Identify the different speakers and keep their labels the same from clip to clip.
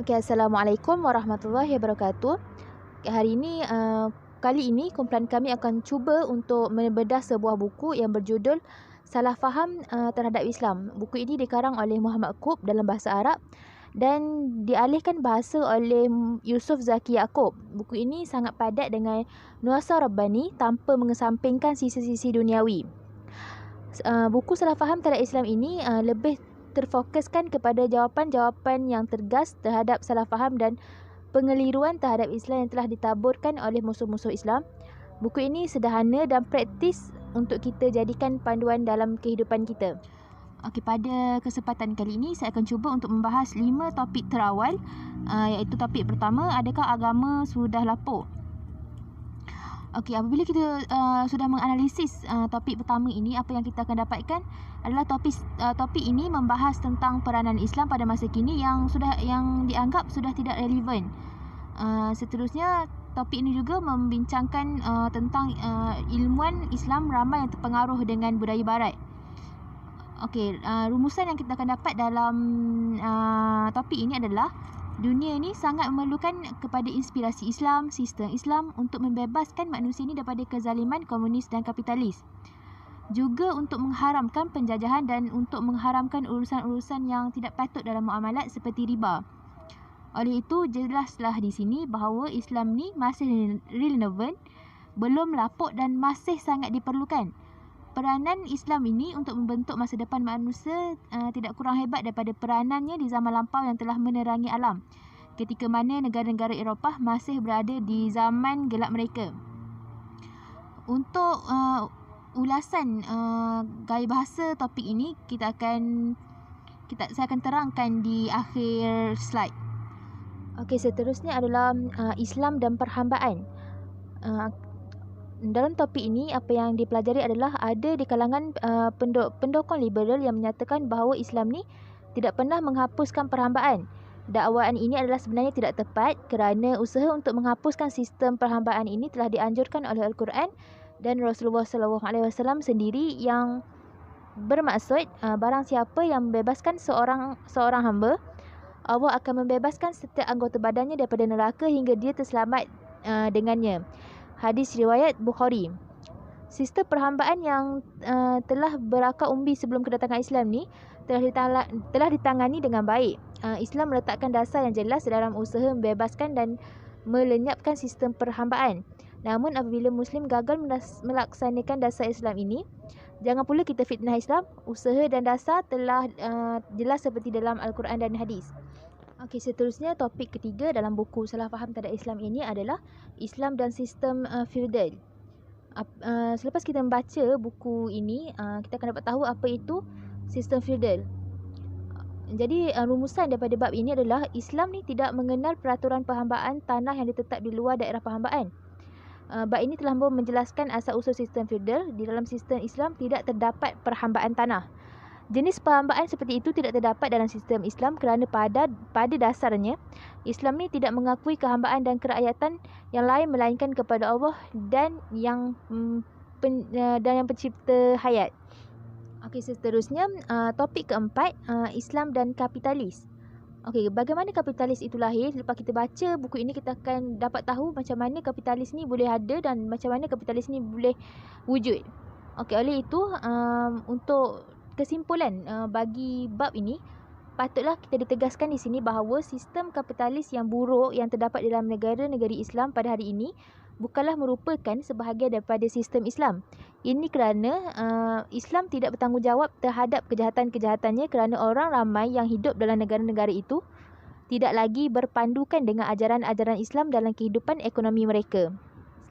Speaker 1: Okey, Assalamualaikum warahmatullahi wabarakatuh. Kali ini kumpulan kami akan cuba untuk membedah sebuah buku yang berjudul Salah Faham Terhadap Islam. Buku ini dikarang oleh Muhammad Qutb dalam bahasa Arab dan dialihkan bahasa oleh Yusuf Zaki Yaakob. Buku ini sangat padat dengan nuansa rabbani tanpa mengesampingkan sisi-sisi duniawi. Buku Salah Faham Terhadap Islam ini lebih terfokuskan kepada jawapan-jawapan yang tergas terhadap salah faham dan pengeliruan terhadap Islam yang telah ditaburkan oleh musuh-musuh Islam. Buku ini sederhana dan praktis untuk kita jadikan panduan dalam kehidupan kita. Okey, pada kesempatan kali ini saya akan cuba untuk membahas 5 topik terawal, iaitu topik pertama, adakah agama sudah lapuk? Okey, apabila kita sudah menganalisis topik pertama ini, apa yang kita akan dapatkan adalah topik ini membahas tentang peranan Islam pada masa kini yang dianggap sudah tidak relevan. Seterusnya, topik ini juga membincangkan tentang ilmuwan Islam ramai yang terpengaruh dengan budaya barat. Okey, rumusan yang kita akan dapat dalam topik ini adalah dunia ini sangat memerlukan kepada inspirasi Islam, sistem Islam untuk membebaskan manusia ini daripada kezaliman komunis dan kapitalis. Juga untuk mengharamkan penjajahan dan untuk mengharamkan urusan-urusan yang tidak patut dalam muamalat seperti riba. Oleh itu, jelaslah di sini bahawa Islam ni masih relevan, belum lapuk dan masih sangat diperlukan. Peranan Islam ini untuk membentuk masa depan manusia tidak kurang hebat daripada peranannya di zaman lampau yang telah menerangi alam, ketika mana negara-negara Eropah masih berada di zaman gelap mereka. Untuk ulasan gaya bahasa topik ini, saya akan terangkan di akhir slide. Okey, seterusnya adalah Islam dan perhambaan. Dalam topik ini, apa yang dipelajari adalah ada di kalangan pendokong liberal yang menyatakan bahawa Islam ni tidak pernah menghapuskan perhambaan. Dakwaan ini adalah sebenarnya tidak tepat kerana usaha untuk menghapuskan sistem perhambaan ini telah dianjurkan oleh Al-Quran dan Rasulullah SAW sendiri, yang bermaksud barang siapa yang membebaskan seorang hamba, Allah akan membebaskan setiap anggota badannya daripada neraka hingga dia terselamat dengannya. Hadis riwayat Bukhari. Sistem perhambaan yang telah berakar umbi sebelum kedatangan Islam ni telah ditangani dengan baik. Islam meletakkan dasar yang jelas dalam usaha membebaskan dan melenyapkan sistem perhambaan. Namun apabila Muslim gagal melaksanakan dasar Islam ini, jangan pula kita fitnah Islam. Usaha dan dasar telah jelas seperti dalam Al-Quran dan hadis. Okey, seterusnya topik ketiga dalam buku Salah Faham Terhadap Islam ini adalah Islam dan sistem feudal. Selepas kita membaca buku ini, kita akan dapat tahu apa itu sistem feudal. Jadi rumusan daripada bab ini adalah Islam ni tidak mengenal peraturan perhambaan tanah yang ditetap di luar daerah perhambaan. Bab ini telah menjelaskan asal-usul sistem feudal. Di dalam sistem Islam tidak terdapat perhambaan tanah. Jenis perhambaan seperti itu tidak terdapat dalam sistem Islam kerana pada dasarnya Islam ni tidak mengakui kehambaan dan kerakyatan yang lain melainkan kepada Allah dan yang pencipta hayat. Okey, seterusnya topik keempat, Islam dan kapitalis. Okey, bagaimana kapitalis itu lahir? Lepas kita baca buku ini, kita akan dapat tahu macam mana kapitalis ni boleh ada dan macam mana kapitalis ni boleh wujud. Okey, oleh itu untuk kesimpulan bagi bab ini, patutlah kita ditegaskan di sini bahawa sistem kapitalis yang buruk yang terdapat dalam negara-negara Islam pada hari ini bukanlah merupakan sebahagian daripada sistem Islam. Ini kerana Islam tidak bertanggungjawab terhadap kejahatan-kejahatannya kerana orang ramai yang hidup dalam negara-negara itu tidak lagi berpandukan dengan ajaran-ajaran Islam dalam kehidupan ekonomi mereka.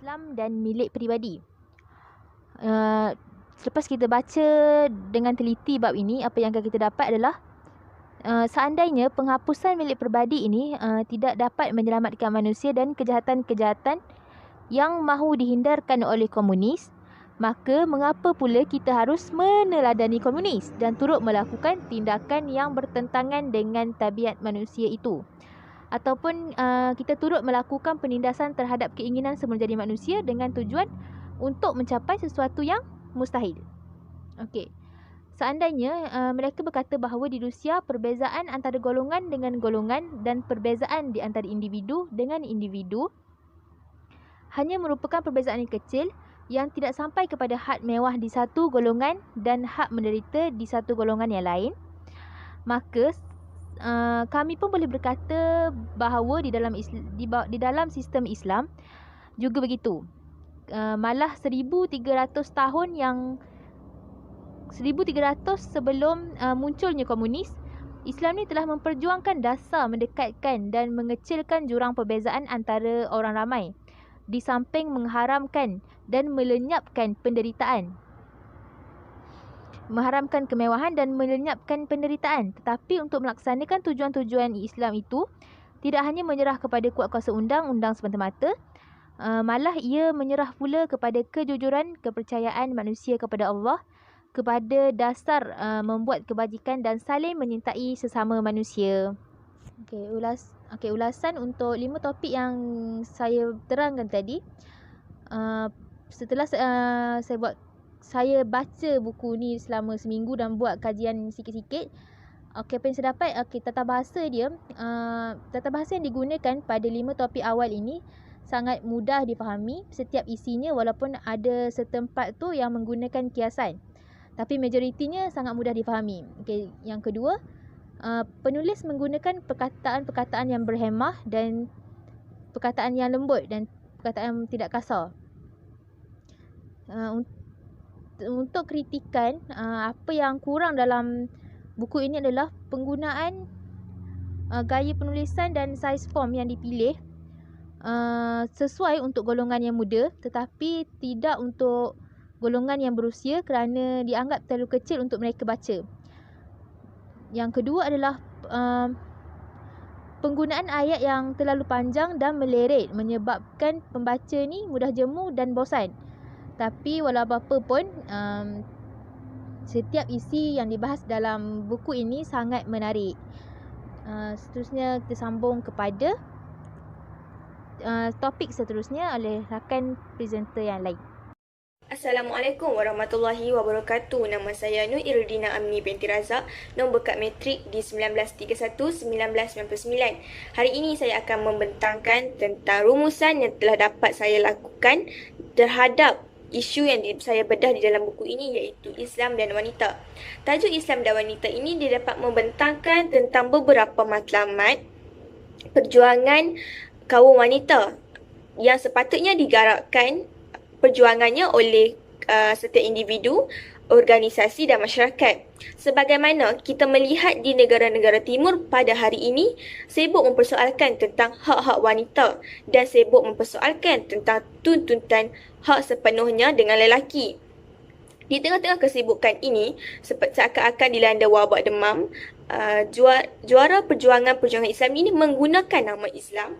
Speaker 1: Islam dan milik peribadi. Selepas kita baca dengan teliti bab ini, apa yang akan kita dapat adalah seandainya penghapusan milik peribadi ini tidak dapat menyelamatkan manusia dan kejahatan-kejahatan yang mahu dihindarkan oleh komunis, maka mengapa pula kita harus meneladani komunis dan turut melakukan tindakan yang bertentangan dengan tabiat manusia itu? Ataupun kita turut melakukan penindasan terhadap keinginan semula jadi manusia dengan tujuan untuk mencapai sesuatu yang mustahil. Okey. Seandainya mereka berkata bahawa di Rusia perbezaan antara golongan dengan golongan dan perbezaan di antara individu dengan individu hanya merupakan perbezaan yang kecil yang tidak sampai kepada had mewah di satu golongan dan hak menderita di satu golongan yang lain, maka kami pun boleh berkata bahawa di dalam sistem Islam juga begitu. Malah 1300 sebelum munculnya komunis, Islam ni telah memperjuangkan dasar mendekatkan dan mengecilkan jurang perbezaan antara orang ramai, di samping mengharamkan dan melenyapkan penderitaan. Mengharamkan kemewahan dan melenyapkan penderitaan. Tetapi untuk melaksanakan tujuan-tujuan Islam itu, tidak hanya menyerah kepada kuat kuasa undang-undang semata-mata, malah ia menyerah pula kepada kejujuran kepercayaan manusia kepada Allah, kepada dasar membuat kebajikan dan saling menyintai sesama manusia. Ulasan untuk 5 topik yang saya terangkan tadi. Setelah saya baca buku ni selama seminggu dan buat kajian sikit-sikit, apa yang saya dapat, tata bahasa dia, tata bahasa yang digunakan pada 5 topik awal ini sangat mudah difahami setiap isinya, walaupun ada setempat tu yang menggunakan kiasan, tapi majoritinya sangat mudah difahami. Yang kedua, penulis menggunakan perkataan-perkataan yang berhemah dan perkataan yang lembut dan perkataan yang tidak kasar. Untuk kritikan, apa yang kurang dalam buku ini adalah penggunaan gaya penulisan dan saiz form yang dipilih sesuai untuk golongan yang muda, tetapi tidak untuk golongan yang berusia kerana dianggap terlalu kecil untuk mereka baca. Yang kedua adalah penggunaan ayat yang terlalu panjang dan meleret menyebabkan pembaca ni mudah jemu dan bosan. Tapi walau apa pun, setiap isi yang dibahas dalam buku ini sangat menarik. Seterusnya kita sambung kepada topik seterusnya oleh rakan presenter yang lain.
Speaker 2: Assalamualaikum warahmatullahi wabarakatuh. Nama saya Nur Irudina Amni binti Razak, nombor kad matrik di 1931-1999. Hari ini saya akan membentangkan tentang rumusan yang telah dapat saya lakukan terhadap isu yang saya bedah di dalam buku ini, iaitu Islam dan wanita. Tajuk Islam dan wanita ini dia dapat membentangkan tentang beberapa matlamat perjuangan kaum wanita yang sepatutnya digarakkan perjuangannya oleh setiap individu, organisasi dan masyarakat. Sebagaimana kita melihat di negara-negara timur pada hari ini sibuk mempersoalkan tentang hak-hak wanita dan sibuk mempersoalkan tentang tuntutan hak sepenuhnya dengan lelaki. Di tengah-tengah kesibukan ini, seakan-akan dilanda wabak demam, juara perjuangan Islam ini menggunakan nama Islam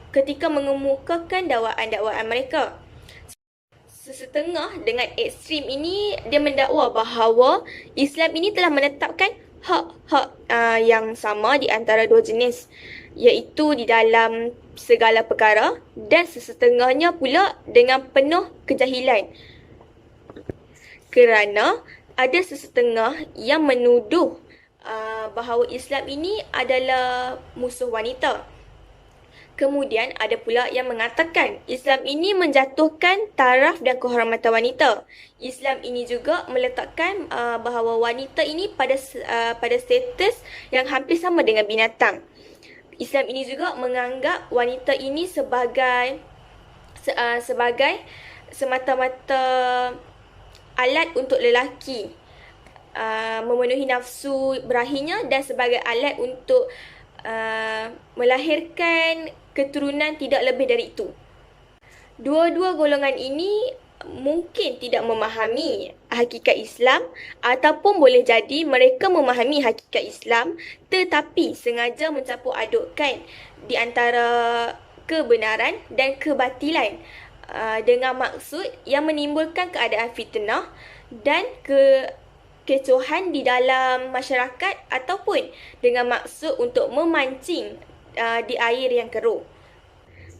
Speaker 2: ketika mengemukakan dakwaan-dakwaan mereka. Sesetengah dengan ekstrim ini, dia mendakwa bahawa Islam ini telah menetapkan hak-hak yang sama di antara dua jenis, iaitu di dalam segala perkara, dan sesetengahnya pula dengan penuh kejahilan. Kerana ada sesetengah yang menuduh bahawa Islam ini adalah musuh wanita. Kemudian ada pula yang mengatakan Islam ini menjatuhkan taraf dan kehormatan wanita. Islam ini juga meletakkan bahawa wanita ini pada status yang hampir sama dengan binatang. Islam ini juga menganggap wanita ini sebagai semata-mata alat untuk lelaki memenuhi nafsu berahinya dan sebagai alat untuk melahirkan keturunan tidak lebih dari itu. Dua-dua golongan ini mungkin tidak memahami hakikat Islam, ataupun boleh jadi mereka memahami hakikat Islam tetapi sengaja mencampur adukkan di antara kebenaran dan kebatilan dengan maksud yang menimbulkan keadaan fitnah dan kekecohan di dalam masyarakat, ataupun dengan maksud untuk memancing di air yang keruh.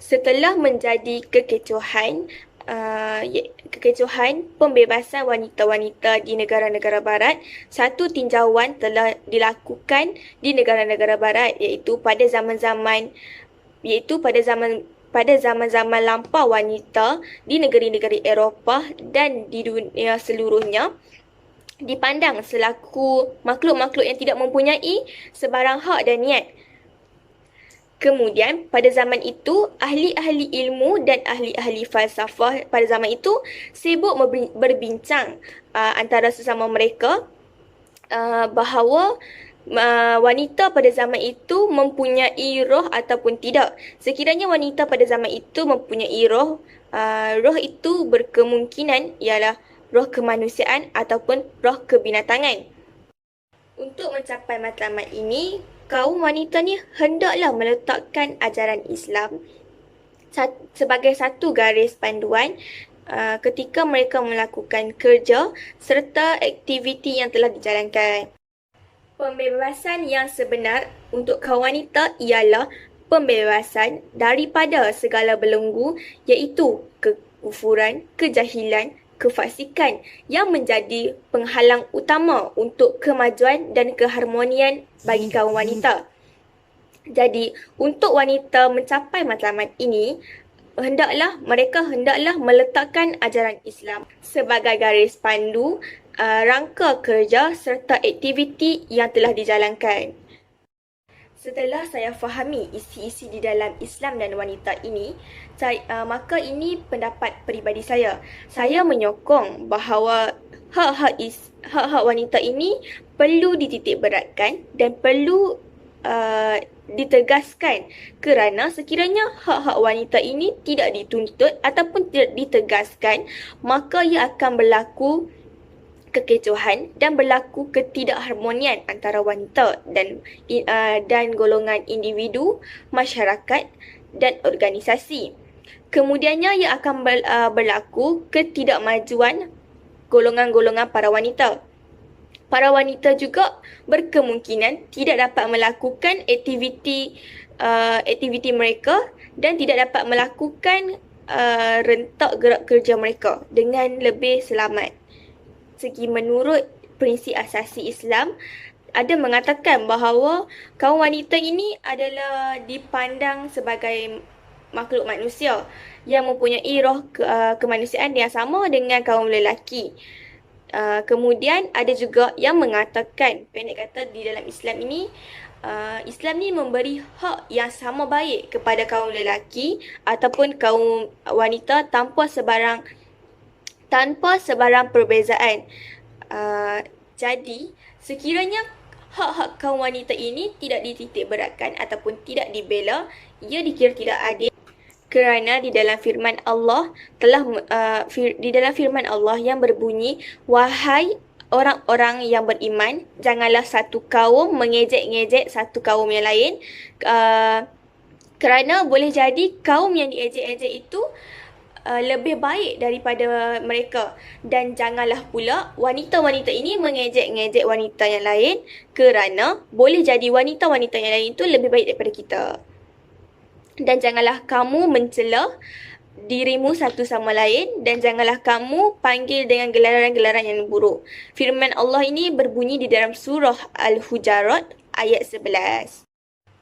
Speaker 2: Setelah menjadi kekecohan, kekecohan pembebasan wanita-wanita di negara-negara barat. Satu tinjauan telah dilakukan di negara-negara barat iaitu pada zaman-zaman lampau wanita di negeri-negeri Eropah dan di dunia seluruhnya dipandang selaku makhluk-makhluk yang tidak mempunyai sebarang hak dan niat. Kemudian pada zaman itu, ahli-ahli ilmu dan ahli-ahli falsafah pada zaman itu sibuk berbincang antara sesama mereka bahawa wanita pada zaman itu mempunyai roh ataupun tidak. Sekiranya wanita pada zaman itu mempunyai roh, roh itu berkemungkinan ialah roh kemanusiaan ataupun roh kebinatangan. Untuk mencapai matlamat ini, kaum wanita ni hendaklah meletakkan ajaran Islam sebagai satu garis panduan ketika mereka melakukan kerja serta aktiviti yang telah dijalankan. Pembebasan yang sebenar untuk kaum wanita ialah pembebasan daripada segala belenggu iaitu kekufuran, kejahilan, kefasikan yang menjadi penghalang utama untuk kemajuan dan keharmonian bagi kaum wanita. Jadi, untuk wanita mencapai matlamat ini, mereka hendaklah meletakkan ajaran Islam sebagai garis pandu rangka kerja serta aktiviti yang telah dijalankan. Setelah saya fahami isi-isi di dalam Islam dan wanita ini, maka ini pendapat peribadi saya. Saya menyokong bahawa hak-hak wanita ini perlu dititik beratkan dan perlu ditegaskan, kerana sekiranya hak-hak wanita ini tidak dituntut ataupun tidak ditegaskan, maka ia akan berlaku kekecohan dan berlaku ketidakharmonian antara wanita dan golongan individu, masyarakat dan organisasi. Kemudiannya ia akan berlaku ketidakmajuan golongan-golongan para wanita. Para wanita juga berkemungkinan tidak dapat melakukan aktiviti mereka dan tidak dapat melakukan rentak gerak kerja mereka dengan lebih selamat. Segi menurut prinsip asasi Islam, ada mengatakan bahawa kaum wanita ini adalah dipandang sebagai makhluk manusia yang mempunyai roh kemanusiaan yang sama dengan kaum lelaki. Kemudian ada juga yang mengatakan, pendek kata di dalam Islam ini, Islam ni memberi hak yang sama baik kepada kaum lelaki ataupun kaum wanita tanpa sebarang perbezaan. Jadi, sekiranya hak-hak kaum wanita ini tidak dititik beratkan ataupun tidak dibela, ia dikira tidak adil. Kerana di dalam firman Allah yang berbunyi, wahai orang-orang yang beriman, janganlah satu kaum mengejek-ngejek satu kaum yang lain, kerana boleh jadi kaum yang diejek-ejek itu lebih baik daripada mereka, dan janganlah pula wanita-wanita ini mengejek-ngejek wanita yang lain, kerana boleh jadi wanita-wanita yang lain itu lebih baik daripada kita. Dan janganlah kamu mencela dirimu satu sama lain, dan janganlah kamu panggil dengan gelaran-gelaran yang buruk. Firman Allah ini berbunyi di dalam surah Al-Hujarat ayat 11.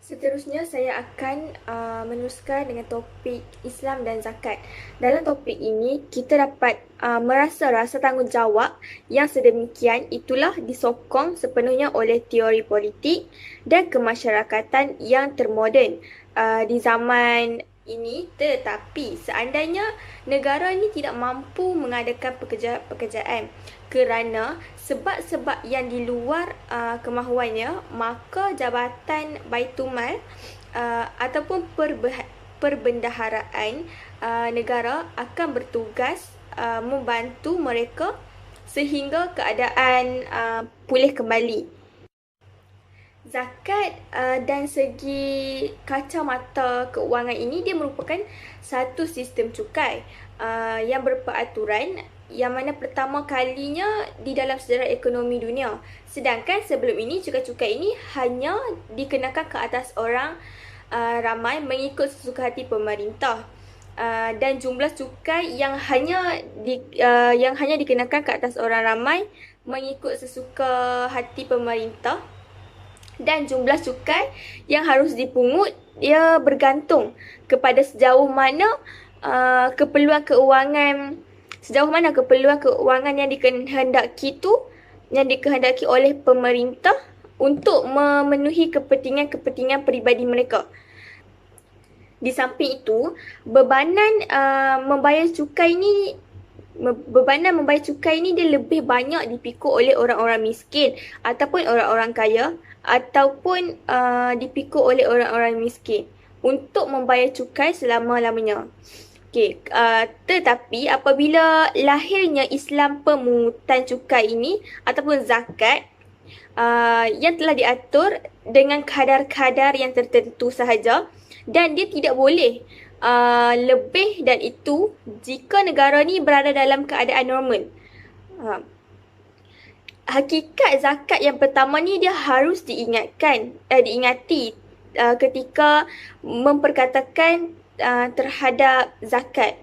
Speaker 2: Seterusnya saya akan meneruskan dengan topik Islam dan zakat. Dalam topik ini kita dapat merasa rasa tanggungjawab yang sedemikian itulah disokong sepenuhnya oleh teori politik dan kemasyarakatan yang termoden di zaman ini. Tetapi seandainya negara ini tidak mampu mengadakan pekerjaan kerana sebab-sebab yang di luar kemahuannya, maka Jabatan Baitumal ataupun perbendaharaan negara akan bertugas membantu mereka sehingga keadaan pulih kembali. Zakat dan segi kacamata keuangan ini dia merupakan satu sistem cukai yang berperaturan, yang mana pertama kalinya di dalam sejarah ekonomi dunia. Sedangkan sebelum ini cukai-cukai ini hanya dikenakan ke atas orang ramai mengikut sesuka hati pemerintah. dan jumlah cukai yang hanya dikenakan ke atas orang ramai mengikut sesuka hati pemerintah, dan jumlah cukai yang harus dipungut ia bergantung kepada sejauh mana keperluan keuangan yang dikehendaki oleh pemerintah untuk memenuhi kepentingan peribadi mereka. Di samping itu, bebanan membayar cukai ni dia lebih banyak dipikul oleh orang-orang miskin ataupun orang-orang kaya, ataupun dipikul oleh orang-orang miskin untuk membayar cukai selama-lamanya. Okey, tetapi apabila lahirnya Islam pemungutan cukai ini ataupun zakat yang telah diatur dengan kadar-kadar yang tertentu sahaja, dan dia tidak boleh lebih dan itu jika negara ni berada dalam keadaan normal. Hakikat zakat yang pertama ni dia harus diingati ketika memperkatakan terhadap zakat.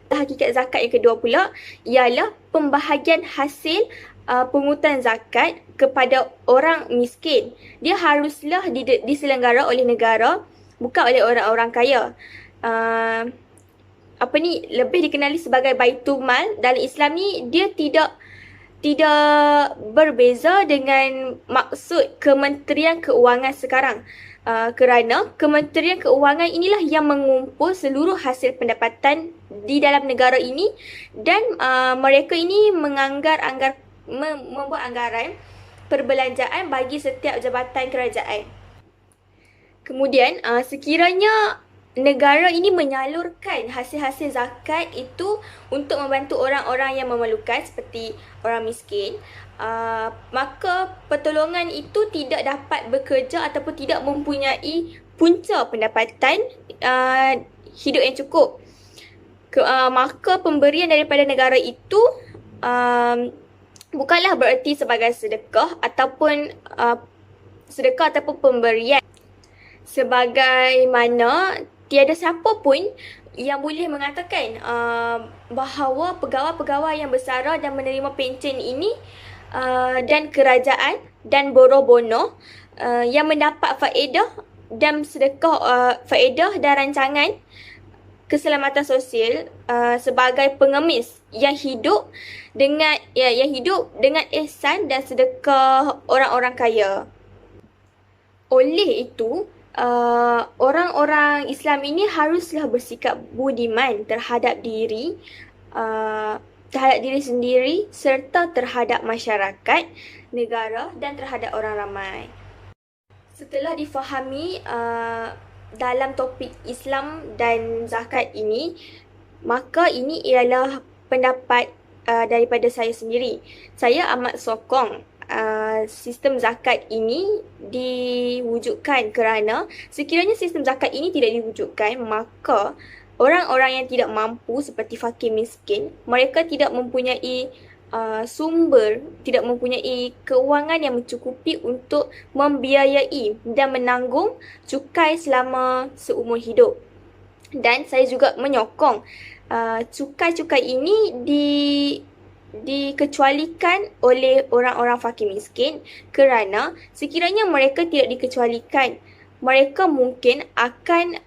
Speaker 2: Hakikat zakat yang kedua pula ialah pembahagian hasil pungutan zakat kepada orang miskin. Dia haruslah diselenggara oleh negara, bukan oleh orang-orang kaya. Lebih dikenali sebagai Baitul Mal dalam Islam ni, dia tidak berbeza dengan maksud Kementerian Keuangan sekarang. Kerana Kementerian Keuangan inilah yang mengumpul seluruh hasil pendapatan di dalam negara ini, dan mereka ini membuat anggaran perbelanjaan bagi setiap jabatan kerajaan. Kemudian, sekiranya negara ini menyalurkan hasil-hasil zakat itu untuk membantu orang-orang yang memerlukan seperti orang miskin, maka pertolongan itu tidak dapat bekerja ataupun tidak mempunyai punca pendapatan hidup yang cukup. Maka pemberian daripada negara itu bukanlah bererti sebagai sedekah ataupun pemberian. Sebagaimana tiada siapa pun yang boleh mengatakan bahawa pegawai-pegawai yang bersara dan menerima pencen ini dan kerajaan dan boro-bono yang mendapat faedah dan sedekah, faedah dan rancangan keselamatan sosial sebagai pengemis yang hidup dengan ihsan dan sedekah orang-orang kaya. Oleh itu, orang-orang Islam ini haruslah bersikap budiman terhadap diri sendiri serta terhadap masyarakat, negara dan terhadap orang ramai. Setelah difahami dalam topik Islam dan zakat ini, maka ini ialah pendapat daripada saya sendiri. Saya amat sokong sistem zakat ini diwujudkan, kerana sekiranya sistem zakat ini tidak diwujudkan, maka orang-orang yang tidak mampu seperti fakir miskin, mereka tidak mempunyai tidak mempunyai keuangan yang mencukupi untuk membiayai dan menanggung cukai selama seumur hidup. Dan saya juga menyokong cukai-cukai ini dikecualikan oleh orang-orang fakir miskin, kerana sekiranya mereka tidak dikecualikan, mereka mungkin akan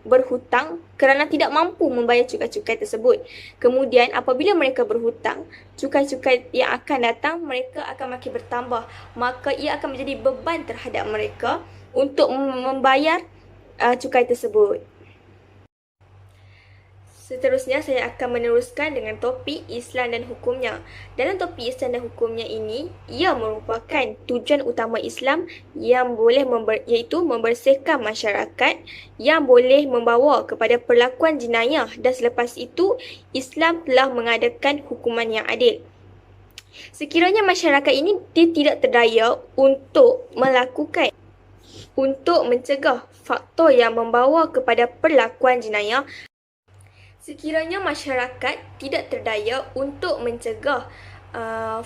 Speaker 2: berhutang kerana tidak mampu membayar cukai-cukai tersebut. Kemudian apabila mereka berhutang, cukai-cukai yang akan datang mereka akan makin bertambah, maka ia akan menjadi beban terhadap mereka untuk membayar cukai tersebut. Seterusnya, saya akan meneruskan dengan topik Islam dan hukumnya. Dalam topik Islam dan hukumnya ini, ia merupakan tujuan utama Islam yang boleh iaitu membersihkan masyarakat, yang boleh membawa kepada perlakuan jenayah, dan selepas itu, Islam telah mengadakan hukuman yang adil. Sekiranya masyarakat ini dia tidak terdaya untuk mencegah faktor yang membawa kepada perlakuan jenayah, sekiranya masyarakat tidak terdaya untuk mencegah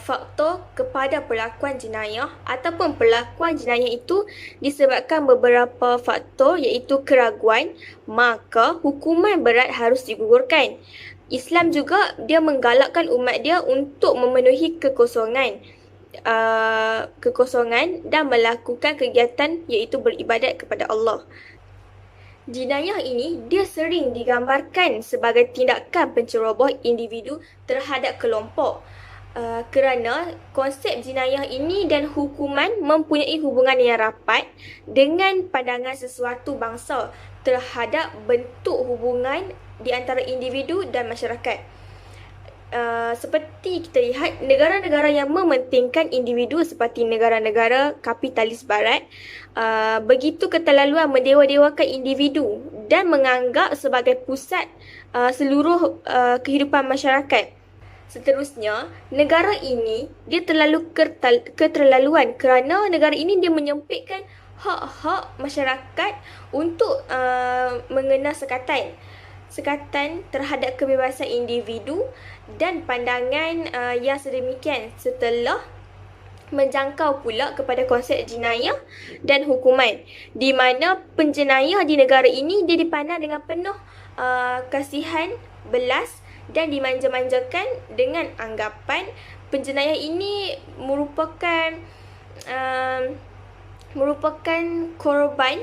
Speaker 2: faktor kepada perlakuan jenayah ataupun perlakuan jenayah itu disebabkan beberapa faktor iaitu keraguan, maka hukuman berat harus digugurkan. Islam juga dia menggalakkan umat dia untuk memenuhi kekosongan dan melakukan kegiatan iaitu beribadat kepada Allah. Jenayah ini dia sering digambarkan sebagai tindakan penceroboh individu terhadap kelompok. Kerana konsep jenayah ini dan hukuman mempunyai hubungan yang rapat dengan pandangan sesuatu bangsa terhadap bentuk hubungan di antara individu dan masyarakat. Seperti kita lihat, negara-negara yang mementingkan individu seperti negara-negara kapitalis barat begitu keterlaluan mendewa-dewakan individu dan menganggap sebagai pusat seluruh kehidupan masyarakat. Seterusnya, negara ini dia terlalu keterlaluan kerana negara ini dia menyempitkan hak-hak masyarakat untuk mengenal sekatan terhadap kebebasan individu dan pandangan yang sedemikian setelah menjangkau pula kepada konsep jenayah dan hukuman, di mana penjenayah di negara ini dia dipandang dengan penuh kasihan, belas dan dimanja-manjakan dengan anggapan penjenayah ini merupakan korban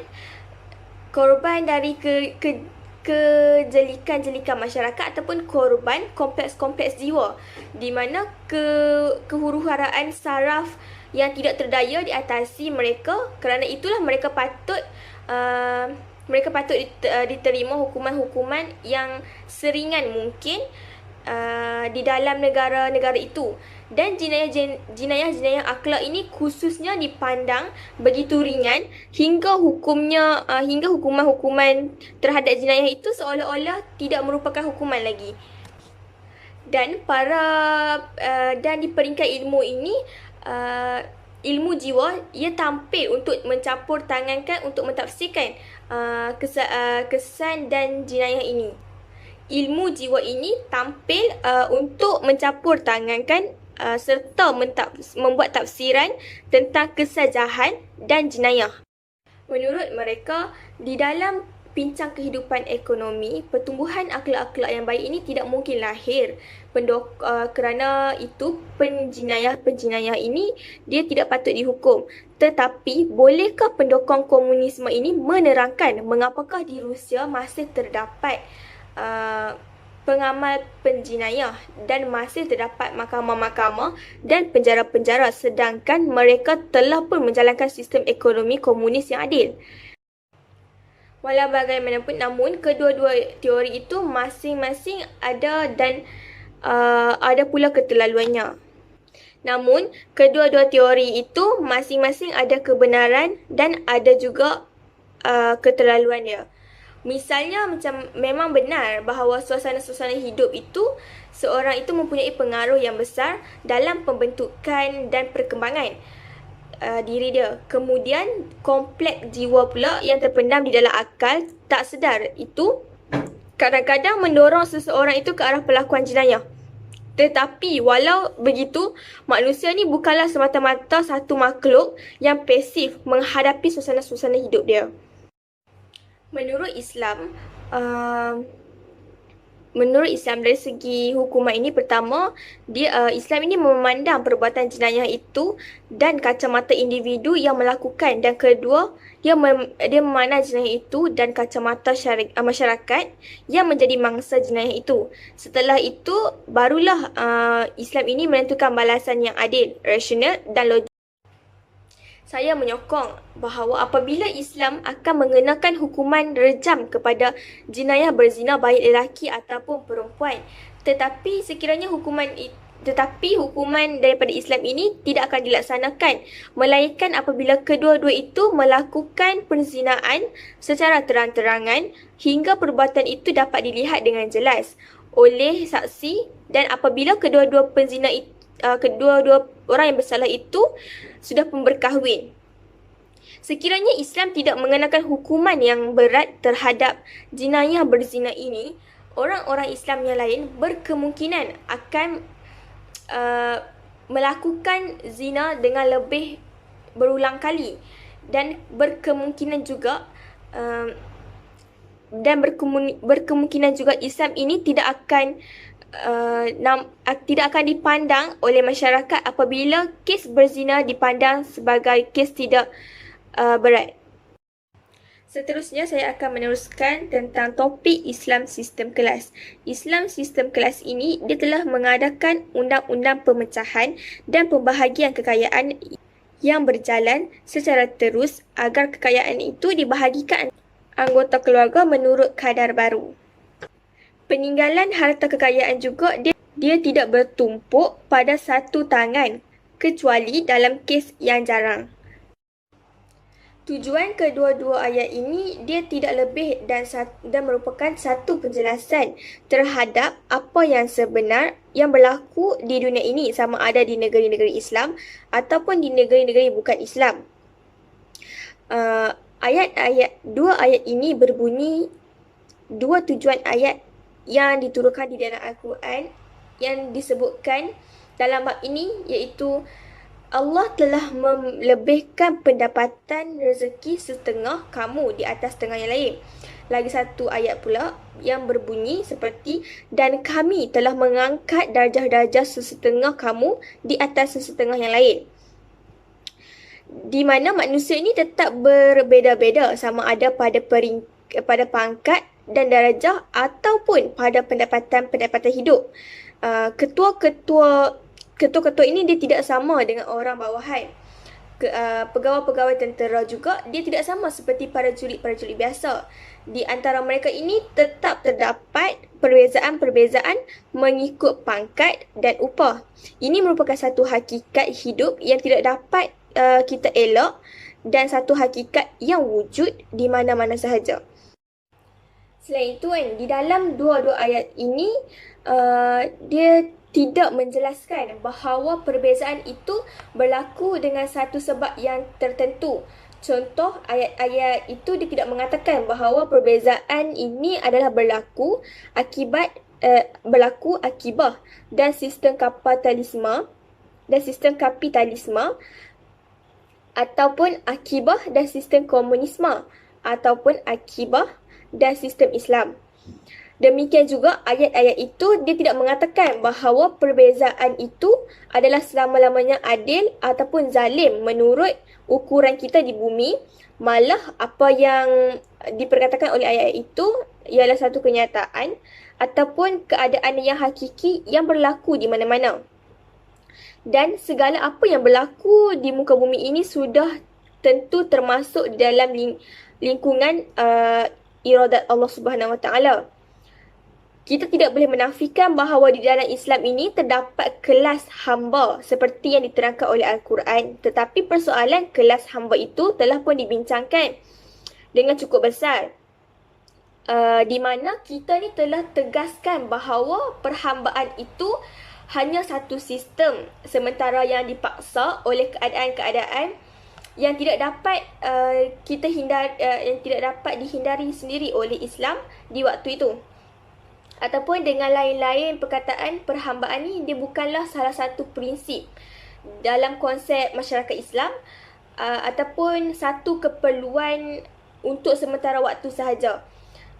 Speaker 2: dari kejelikan-jelikan masyarakat ataupun korban kompleks-kompleks jiwa, di mana kehuru-haraan saraf yang tidak terdaya diatasi mereka. Kerana itulah mereka patut diterima hukuman-hukuman yang seringan mungkin di dalam negara-negara itu. Dan jenayah-jenayah akhlak ini khususnya dipandang begitu ringan hingga hukuman-hukuman terhadap jenayah itu seolah-olah tidak merupakan hukuman lagi. Dan di peringkat ilmu ini, ilmu jiwa ia tampil untuk mencampur tangankan untuk mentafsirkan kesan dan jenayah ini. Ilmu jiwa ini tampil untuk mencampur tangankan serta membuat tafsiran tentang kesajahan dan jenayah. Menurut mereka, di dalam pincang kehidupan ekonomi, pertumbuhan akhlak-akhlak yang baik ini tidak mungkin lahir. Kerana itu penjenayah ini dia tidak patut dihukum. Tetapi bolehkah pendokong komunisme ini menerangkan mengapakah di Rusia masih terdapat pengamal penjenayah dan masih terdapat mahkamah-mahkamah dan penjara-penjara sedangkan mereka telah pun menjalankan sistem ekonomi komunis yang adil? Walau bagaimanapun, namun kedua-dua teori itu masing-masing ada dan ada pula keterlaluannya. Namun, kedua-dua teori itu masing-masing ada kebenaran dan ada juga keterlaluannya. Misalnya macam memang benar bahawa suasana-suasana hidup itu seorang itu mempunyai pengaruh yang besar dalam pembentukan dan perkembangan diri dia. Kemudian kompleks jiwa pula yang terpendam di dalam akal tak sedar itu kadang-kadang mendorong seseorang itu ke arah pelakuan jenayah. Tetapi walau begitu, manusia ni bukanlah semata-mata satu makhluk yang pasif menghadapi suasana-suasana hidup dia. Menurut Islam dari segi hukuman ini, pertama, Islam ini memandang perbuatan jenayah itu dan kacamata individu yang melakukan, dan kedua, dia memandang jenayah itu dan kacamata masyarakat yang menjadi mangsa jenayah itu. Setelah itu, barulah Islam ini menentukan balasan yang adil, rasional dan logik. Saya menyokong bahawa apabila Islam akan mengenakan hukuman rejam kepada jenayah berzina baik lelaki ataupun perempuan, tetapi hukuman daripada Islam ini tidak akan dilaksanakan, melainkan apabila kedua-dua itu melakukan perzinaan secara terang-terangan hingga perbuatan itu dapat dilihat dengan jelas oleh saksi, dan apabila kedua-dua orang yang bersalah itu sudah pun berkahwin. Sekiranya Islam tidak mengenakan hukuman yang berat terhadap jenayah berzina ini, orang-orang Islam yang lain berkemungkinan akan melakukan zina dengan lebih berulang kali, dan berkemungkinan juga berkemungkinan juga Islam ini tidak akan dipandang oleh masyarakat apabila kes berzina dipandang sebagai kes tidak berat. Seterusnya, saya akan meneruskan tentang topik Islam Sistem Kelas. Islam Sistem Kelas ini, dia telah mengadakan undang-undang pemecahan dan pembahagian kekayaan yang berjalan secara terus agar kekayaan itu dibahagikan anggota keluarga menurut kadar baru. Peninggalan harta kekayaan juga dia tidak bertumpuk pada satu tangan, kecuali dalam kes yang jarang. Tujuan kedua-dua ayat ini dia tidak lebih dan merupakan satu penjelasan terhadap apa yang sebenar yang berlaku di dunia ini, sama ada di negeri-negeri Islam ataupun di negeri-negeri bukan Islam. Dua ayat ini berbunyi, dua tujuan ayat yang diturunkan di dalam Al-Quran yang disebutkan dalam bab ini, iaitu Allah telah melebihkan pendapatan rezeki setengah kamu di atas setengah yang lain. Lagi satu ayat pula yang berbunyi seperti, dan kami telah mengangkat darjah-darjah sesetengah kamu di atas sesetengah yang lain. Di mana manusia ini tetap berbeza-beza, sama ada pada pangkat dan darjah ataupun pada pendapatan hidup. Ketua-ketua ini dia tidak sama dengan orang bawahan. Pegawai-pegawai tentera juga dia tidak sama seperti para jurid biasa. Di antara mereka ini tetap terdapat perbezaan-perbezaan mengikut pangkat dan upah. Ini merupakan satu hakikat hidup yang tidak dapat kita elak dan satu hakikat yang wujud di mana-mana sahaja. Selain itu di dalam dua-dua ayat ini dia tidak menjelaskan bahawa perbezaan itu berlaku dengan satu sebab yang tertentu. Contoh, ayat-ayat itu dia tidak mengatakan bahawa perbezaan ini adalah berlaku akibah dan sistem kapitalisme ataupun akibah dan sistem komunisme ataupun akibah dan sistem Islam. Demikian juga ayat-ayat itu dia tidak mengatakan bahawa perbezaan itu adalah selama-lamanya adil ataupun zalim menurut ukuran kita di bumi. Malah apa yang diperkatakan oleh ayat itu ialah satu kenyataan ataupun keadaan yang hakiki yang berlaku di mana-mana. Dan segala apa yang berlaku di muka bumi ini sudah tentu termasuk di dalam lingkungan iradat Allah Subhanahu Wa Taala. Kita tidak boleh menafikan bahawa di dalam Islam ini terdapat kelas hamba seperti yang diterangkan oleh Al-Quran. Tetapi persoalan kelas hamba itu telah pun dibincangkan dengan cukup besar. Di mana kita ni telah tegaskan bahawa perhambaan itu hanya satu sistem, sementara yang dipaksa oleh keadaan-keadaan yang tidak dapat yang tidak dapat dihindari sendiri oleh Islam di waktu itu. Ataupun dengan lain-lain perkataan, perhambaan ni dia bukanlah salah satu prinsip dalam konsep masyarakat Islam ataupun satu keperluan untuk sementara waktu sahaja.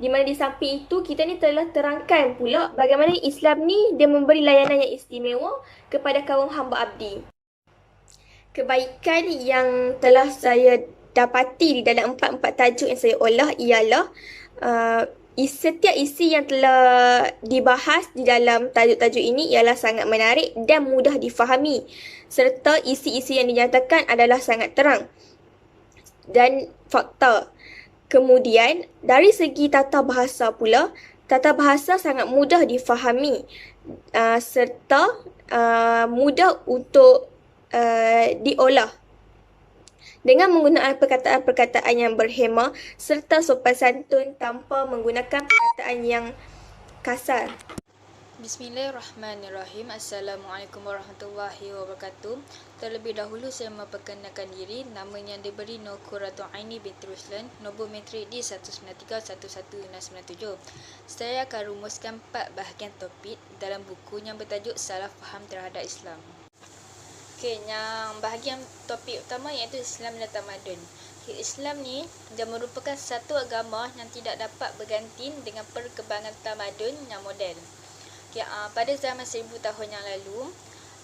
Speaker 2: Di mana di samping itu kita ni telah terangkan pula bagaimana Islam ni dia memberi layanan yang istimewa kepada kaum hamba abdi. Kebaikan yang telah saya dapati di dalam empat-empat tajuk yang saya olah ialah setiap isi yang telah dibahas di dalam tajuk-tajuk ini ialah sangat menarik dan mudah difahami, serta isi-isi yang dinyatakan adalah sangat terang dan fakta. Kemudian dari segi tata bahasa pula, tata bahasa sangat mudah difahami serta mudah untuk diolah dengan menggunakan perkataan-perkataan yang berhema serta sopan santun tanpa menggunakan perkataan yang kasar.
Speaker 3: Bismillahirrahmanirrahim. Assalamualaikum warahmatullahi wabarakatuh. Terlebih dahulu saya memperkenalkan diri. Namanya diberi Nurquratul Aini binti Ruslan, nombor matrik di 193-11997. Saya akan rumuskan 4 bahagian topik dalam buku yang bertajuk Salah Faham Terhadap Islam. Okey, yang bahagian topik utama iaitu Islam dan Tamadun. Islam ni dia merupakan satu agama yang tidak dapat berganti dengan perkembangan tamadun yang moden. Okay, pada zaman 1000 tahun yang lalu,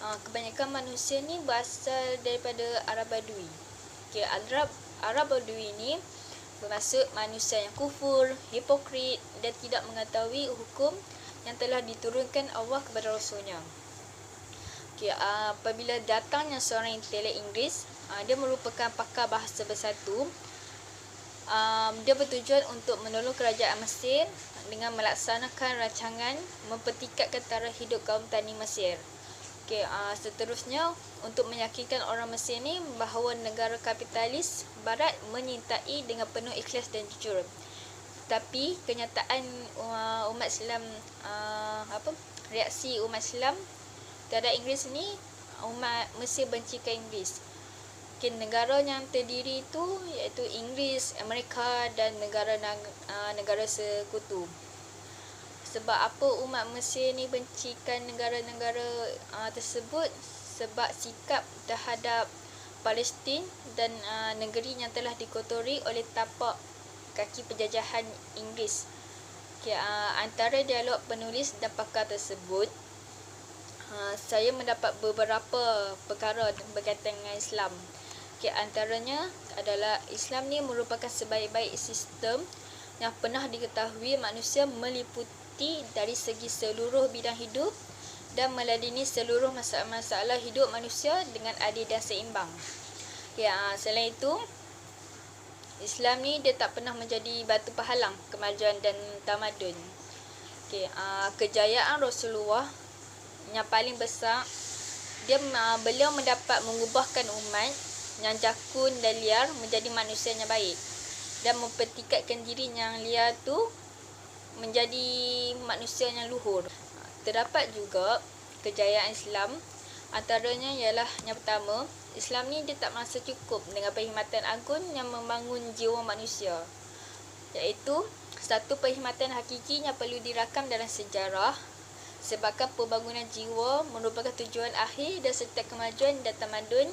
Speaker 3: kebanyakan manusia ni berasal daripada Arab Badui. Okay, Arab Badui ni bermaksud manusia yang kufur, hipokrit dan tidak mengetahui hukum yang telah diturunkan Allah kepada Rasulnya. Okay, apabila datangnya seorang intelek Inggeris, dia merupakan pakar bahasa bersatu. Dia bertujuan untuk menolong kerajaan Mesir dengan melaksanakan rancangan mempertingkatkan taraf hidup kaum tani Mesir. Okay, seterusnya untuk meyakinkan orang Mesir ni bahawa negara kapitalis barat menyintai dengan penuh ikhlas dan jujur. Tapi kenyataan umat Islam, reaksi umat Islam terhadap Inggeris ni, umat Mesir bencikan Inggeris. Okay, negara yang terdiri itu iaitu Inggeris, Amerika dan negara sekutu. Sebab apa umat Mesir ni bencikan negara-negara tersebut? Sebab sikap terhadap Palestin dan negeri yang telah dikotori oleh tapak kaki penjajahan Inggeris. Okay, antara dialog penulis dan pakar tersebut, saya mendapat beberapa perkara berkaitan dengan Islam. Okay, antaranya adalah Islam ni merupakan sebaik-baik sistem yang pernah diketahui manusia, meliputi dari segi seluruh bidang hidup dan meladeni seluruh masalah-masalah hidup manusia dengan adil dan seimbang. Okay, selain itu, Islam ni dia tak pernah menjadi batu penghalang kemajuan dan tamadun. Okay, kejayaan Rasulullah yang paling besar, beliau mendapat mengubahkan umat yang jakun dan liar menjadi manusia yang baik dan mempertingkatkan diri yang liar tu menjadi manusia yang luhur. Terdapat juga kejayaan Islam, antaranya ialah yang pertama, Islam ni dia tak merasa cukup dengan perkhidmatan agung yang membangun jiwa manusia, iaitu satu perkhidmatan hakiki yang perlu dirakam dalam sejarah, sebabkan pembangunan jiwa merupakan tujuan akhir dan setiap kemajuan dan tamadun.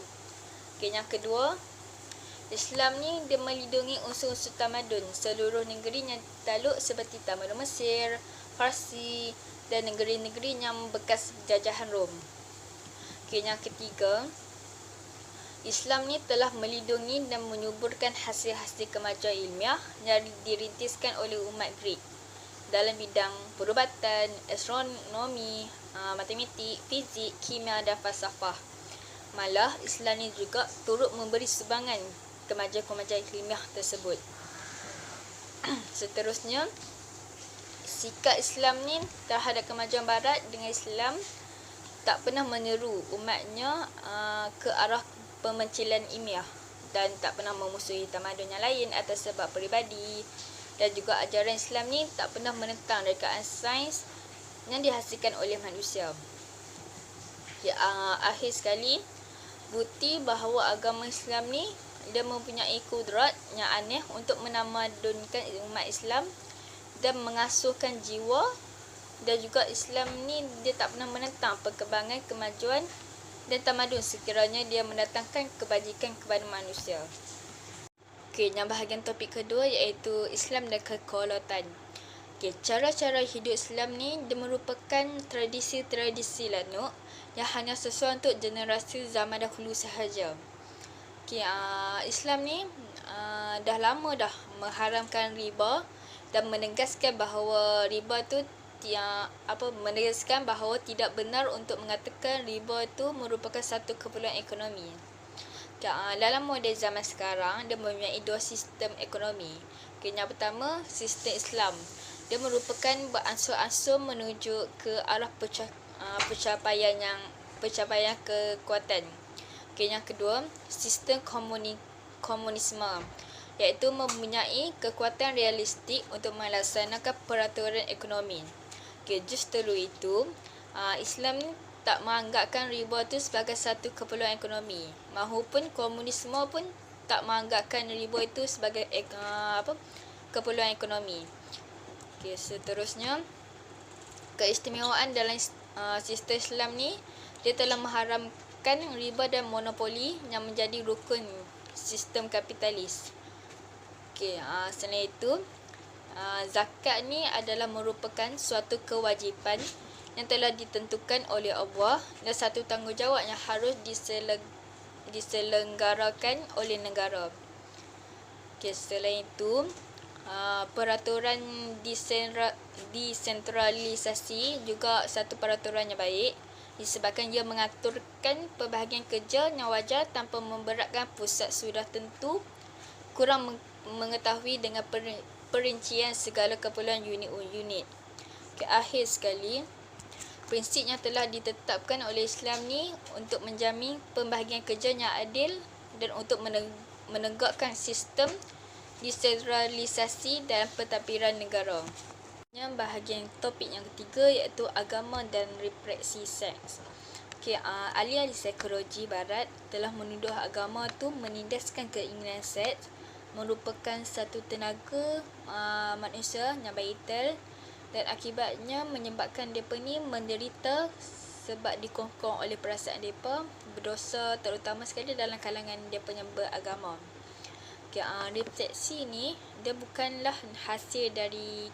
Speaker 3: Okay, yang kedua, Islam ni dia melindungi unsur-unsur tamadun seluruh negeri yang takluk seperti tamadun Mesir, Parsi dan negeri-negeri yang bekas jajahan Rom. Okay, yang ketiga, Islam ni telah melindungi dan menyuburkan hasil-hasil kemajuan ilmiah yang dirintiskan oleh umat Greek dalam bidang perubatan, astronomi, matematik, fizik, kimia dan falsafah. Malah Islam ni juga turut memberi sumbangan kemajuan-kemajuan ilmiah tersebut. Seterusnya, sikap Islam ni terhadap kemajuan barat dengan Islam tak pernah menyeru umatnya ke arah pemencilan ilmiah dan tak pernah memusuhi tamadun yang lain atas sebab peribadi. Dan juga ajaran Islam ni tak pernah menentang rekaan sains yang dihasilkan oleh manusia. Ya, akhir sekali, bukti bahawa agama Islam ni dia mempunyai kudrat yang aneh untuk menamadunkan umat Islam dan mengasuhkan jiwa. Dan juga Islam ni dia tak pernah menentang perkembangan, kemajuan dan tamadun sekiranya dia mendatangkan kebajikan kepada manusia. Okey, yang bahagian topik kedua iaitu Islam dan kekolonialan. Okey, cara-cara hidup Islam ni dia merupakan tradisi-tradisi lanuk yang hanya sesuai untuk generasi zaman dahulu sahaja. Okey, Islam ni dah lama dah mengharamkan riba dan menegaskan bahawa riba tu menegaskan bahawa tidak benar untuk mengatakan riba itu merupakan satu keperluan ekonomi. Dalam model zaman sekarang, dia mempunyai dua sistem ekonomi. Yang pertama, sistem Islam. Dia merupakan beransur-ansur menuju ke arah pencapaian kekuatan. Yang kedua, sistem komunisme, iaitu mempunyai kekuatan realistik untuk melaksanakan peraturan ekonomi. Okay, justru itu Islam ni tak menganggapkan riba tu sebagai satu keperluan ekonomi. Mahupun komunisme pun tak menganggapkan riba itu sebagai keperluan ekonomi. Okay, seterusnya keistimewaan dalam sistem Islam ni, dia telah mengharamkan riba dan monopoli yang menjadi rukun sistem kapitalis. Okay, selain itu zakat ni adalah merupakan suatu kewajipan yang telah ditentukan oleh Allah dan satu tanggungjawab yang harus diselenggarakan oleh negara. Okay, selain itu peraturan desentralisasi juga satu peraturan yang baik disebabkan ia mengaturkan pembahagian kerja yang wajar tanpa memberatkan pusat sudah tentu kurang mengetahui dengan perincian segala keperluan unit-unit. Okay, akhir sekali, prinsip yang telah ditetapkan oleh Islam ni untuk menjamin pembahagian kerja yang adil dan untuk menegakkan sistem desentralisasi dan pentadbiran negara. Yang bahagian topik yang ketiga iaitu agama dan represi seks. Okay, ahli-ahli psikologi barat telah menuduh agama tu menindaskan keinginan seks merupakan satu tenaga manusia yang vital dan akibatnya menyebabkan mereka ni menderita sebab dikongkong oleh perasaan mereka berdosa, terutama sekali dalam kalangan mereka yang beragama. Okay, refleksi ni dia bukanlah hasil dari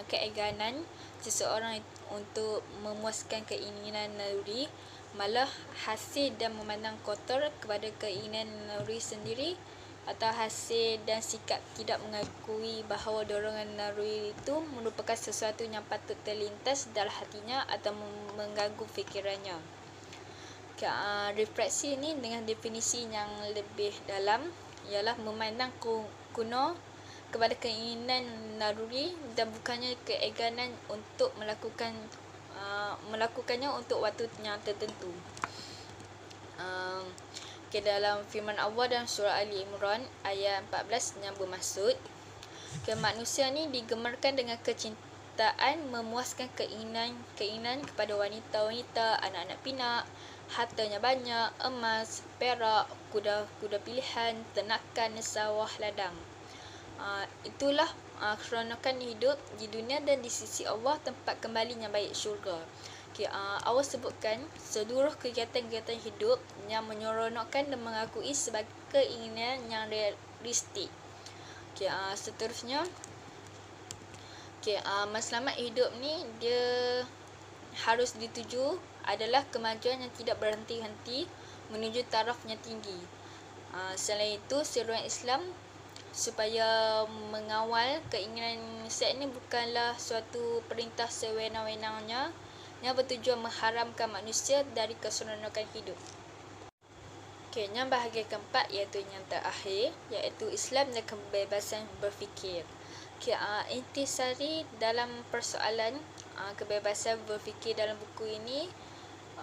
Speaker 3: keeganan seseorang untuk memuaskan keinginan naluri, malah hasil dan memandang kotor kepada keinginan naluri sendiri atau hasil dan sikap tidak mengakui bahawa dorongan naluri itu merupakan sesuatu yang patut terlintas dalam hatinya atau mengganggu fikirannya. Okay, refleksi ini dengan definisi yang lebih dalam ialah memandang kuno kepada keinginan naluri dan bukannya keeganan untuk melakukannya untuk waktu yang tertentu. Okay, dalam firman Allah dalam surah Ali Imran ayat 14 yang bermaksud, manusia ni digemarkan dengan kecintaan memuaskan keinginan kepada wanita-wanita, anak-anak pinak, hartanya banyak, emas, perak, kuda pilihan, ternakan, sawah, ladang. Itulah keronakan hidup di dunia dan di sisi Allah tempat kembali yang baik syurga. Okay, Allah sebutkan seluruh kegiatan-kegiatan hidup yang menyeronokkan dan mengakui sebagai keinginan yang realistik. Okay, seterusnya, matlamat hidup ni dia harus dituju adalah kemajuan yang tidak berhenti-henti menuju taraf yang tinggi. Selain itu, seruan Islam supaya mengawal keinginan seks ini bukanlah suatu perintah sewenang-wenangnya yang bertujuan mengharamkan manusia dari keseronokan hidup. Okay, yang bahagian keempat iaitu yang terakhir iaitu Islam dan kebebasan berfikir. Okay, intisari dalam persoalan kebebasan berfikir dalam buku ini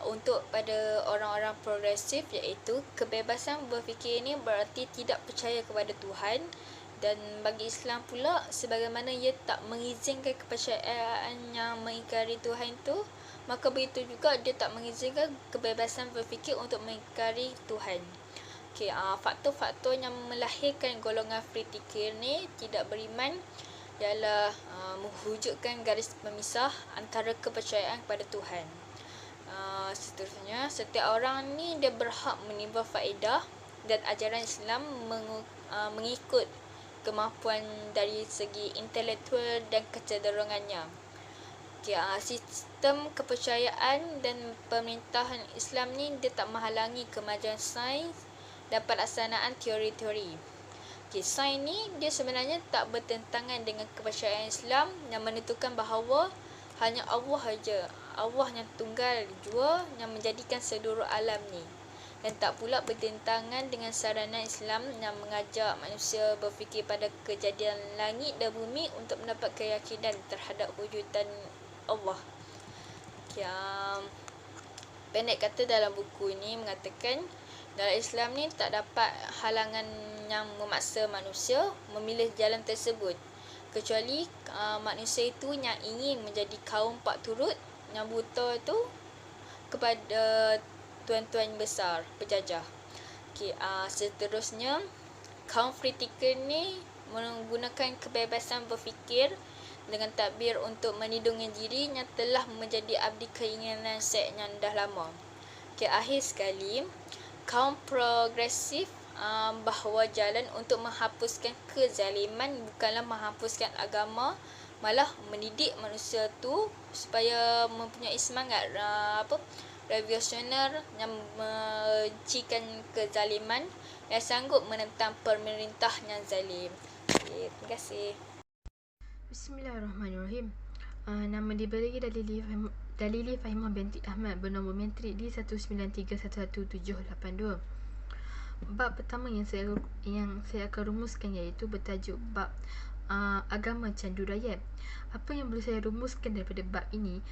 Speaker 3: untuk pada orang-orang progresif iaitu kebebasan berfikir ini berarti tidak percaya kepada Tuhan, dan bagi Islam pula sebagaimana ia tak mengizinkan kepercayaan yang mengingkari Tuhan itu, maka begitu juga dia tak mengizinkan kebebasan berfikir untuk mengingkari Tuhan. Okay, faktor-faktor yang melahirkan golongan free thinker ni tidak beriman ialah mewujudkan garis pemisah antara kepercayaan kepada Tuhan. Seterusnya, setiap orang ni dia berhak menimba faedah dan ajaran Islam mengikut kemampuan dari segi intelektual dan kecenderungannya. Okay, sistem kepercayaan dan pemerintahan Islam ni dia tak menghalangi kemajuan sains dan pelaksanaan teori-teori. Okay, sains ni dia sebenarnya tak bertentangan dengan kepercayaan Islam yang menentukan bahawa hanya Allah saja, Allah yang tunggal jua yang menjadikan seluruh alam ni, dan tak pula bertentangan dengan saranan Islam yang mengajak manusia berfikir pada kejadian langit dan bumi untuk mendapat keyakinan terhadap wujudan Allah. Okay, pendek kata dalam buku ini mengatakan dalam Islam ni tak dapat halangan yang memaksa manusia memilih jalan tersebut, kecuali manusia itu yang ingin menjadi kaum pak turut yang buta tu kepada tuan-tuan besar penjajah. Okey, seterusnya kaum kritikal ni menggunakan kebebasan berfikir dengan takbir untuk melindungi diri yang telah menjadi abdi keinginan seks yang dah lama. Okey, akhir sekali, kaum progresif bahawa jalan untuk menghapuskan kezaliman bukanlah menghapuskan agama, malah mendidik manusia tu supaya mempunyai semangat revolusioner yang mencikan kezaliman, yang sanggup menentang pemerintah yang zalim. Okay, terima kasih.
Speaker 4: Bismillahirrahmanirrahim. Nama diberi Dalili Fahimah binti Ahmad bernombor metrik di 193111782. Bab pertama yang saya akan rumuskan iaitu bertajuk bab agama candu rakyat. Apa yang boleh saya rumuskan daripada bab ini?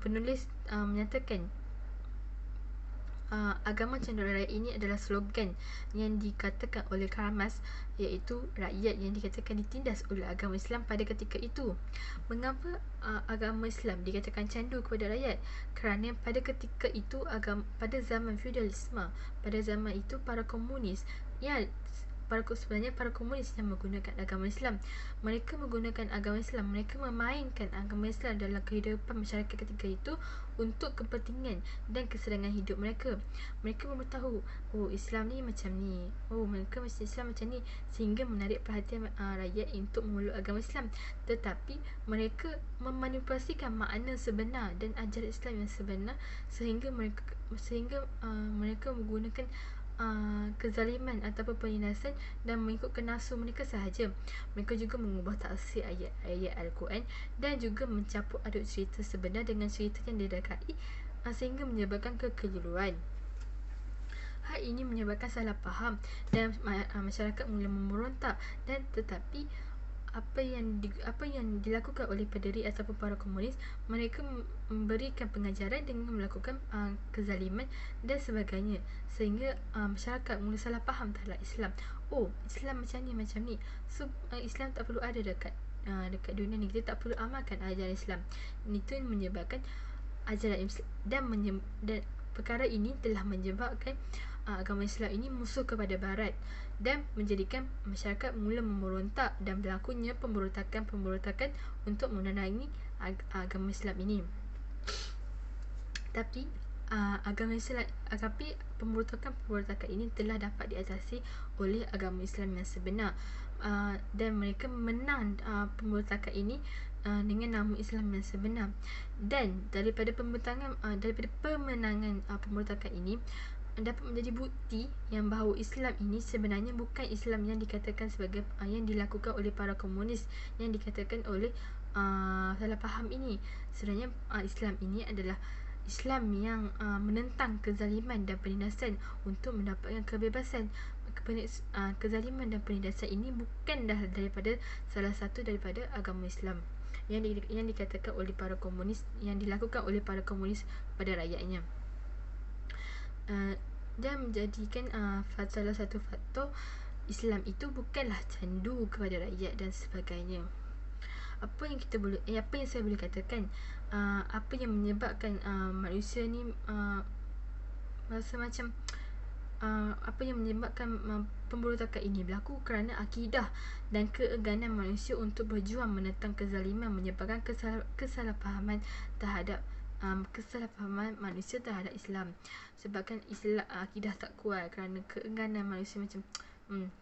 Speaker 4: Penulis menyatakan agama candu rakyat ini adalah slogan yang dikatakan oleh Karl Marx, iaitu rakyat yang dikatakan ditindas oleh agama Islam pada ketika itu. Mengapa agama Islam dikatakan candu kepada rakyat? Kerana pada ketika itu pada zaman feudalisme, pada zaman itu para komunis sebenarnya para komunis yang menggunakan agama Islam. Mereka menggunakan agama Islam, mereka memainkan agama Islam dalam kehidupan masyarakat ketika itu untuk kepentingan dan kesenangan hidup mereka. Mereka memberitahu, Islam ni macam ni, mereka Islam macam ni, sehingga menarik perhatian rakyat untuk memeluk agama Islam. Tetapi mereka memanipulasikan makna sebenar dan ajaran Islam yang sebenar sehingga mereka menggunakan kezaliman ataupun penindasan dan mengikutkan nafsu mereka sahaja. Mereka juga mengubah tafsir ayat-ayat Al-Quran dan juga mencampur aduk cerita sebenar dengan cerita yang didakai sehingga menyebabkan kekeliruan. Hal ini menyebabkan salah faham dan masyarakat mula memberontak, dan tetapi apa yang dilakukan oleh pendiri ataupun para komunis, mereka memberikan pengajaran dengan melakukan kezaliman dan sebagainya, sehingga masyarakat mula salah faham terhadap Islam. Islam macam ni, so Islam tak perlu ada dekat dunia ni, kita tak perlu amalkan ajaran Islam. Itu menyebabkan ajaran Islam dan perkara ini telah menyebabkan agama Islam ini musuh kepada Barat dan menjadikan masyarakat mula memberontak dan berlakunya pemberontakan untuk menenangi agama Islam ini. Tapi pemberontakan ini telah dapat diatasi oleh agama Islam yang sebenar, dan mereka menang pemberontakan ini dengan nama Islam yang sebenar. Dan daripada pemenangan pemberontakan ini dapat menjadi bukti yang bahawa Islam ini sebenarnya bukan Islam yang dikatakan sebagai yang dilakukan oleh para komunis, yang dikatakan oleh salah faham ini. Sebenarnya Islam ini adalah Islam yang menentang kezaliman dan penindasan untuk mendapatkan kebebasan. Kezaliman dan penindasan ini bukanlah daripada salah satu daripada agama Islam yang dikatakan oleh para komunis, yang dilakukan oleh para komunis pada rakyatnya, dan menjadikan salah satu faktor Islam itu bukanlah candu kepada rakyat dan sebagainya. Apa yang saya boleh katakan, apa yang menyebabkan manusia ni rasa macam apa yang menyebabkan pemberontakan ini berlaku kerana akidah dan keengganan manusia untuk berjuang menentang kezaliman, menyebabkan kesalahpahaman terhadap kesalahpahaman manusia terhadap Islam. Sebabkan Islam akidah tak kuat kerana keengganan manusia macam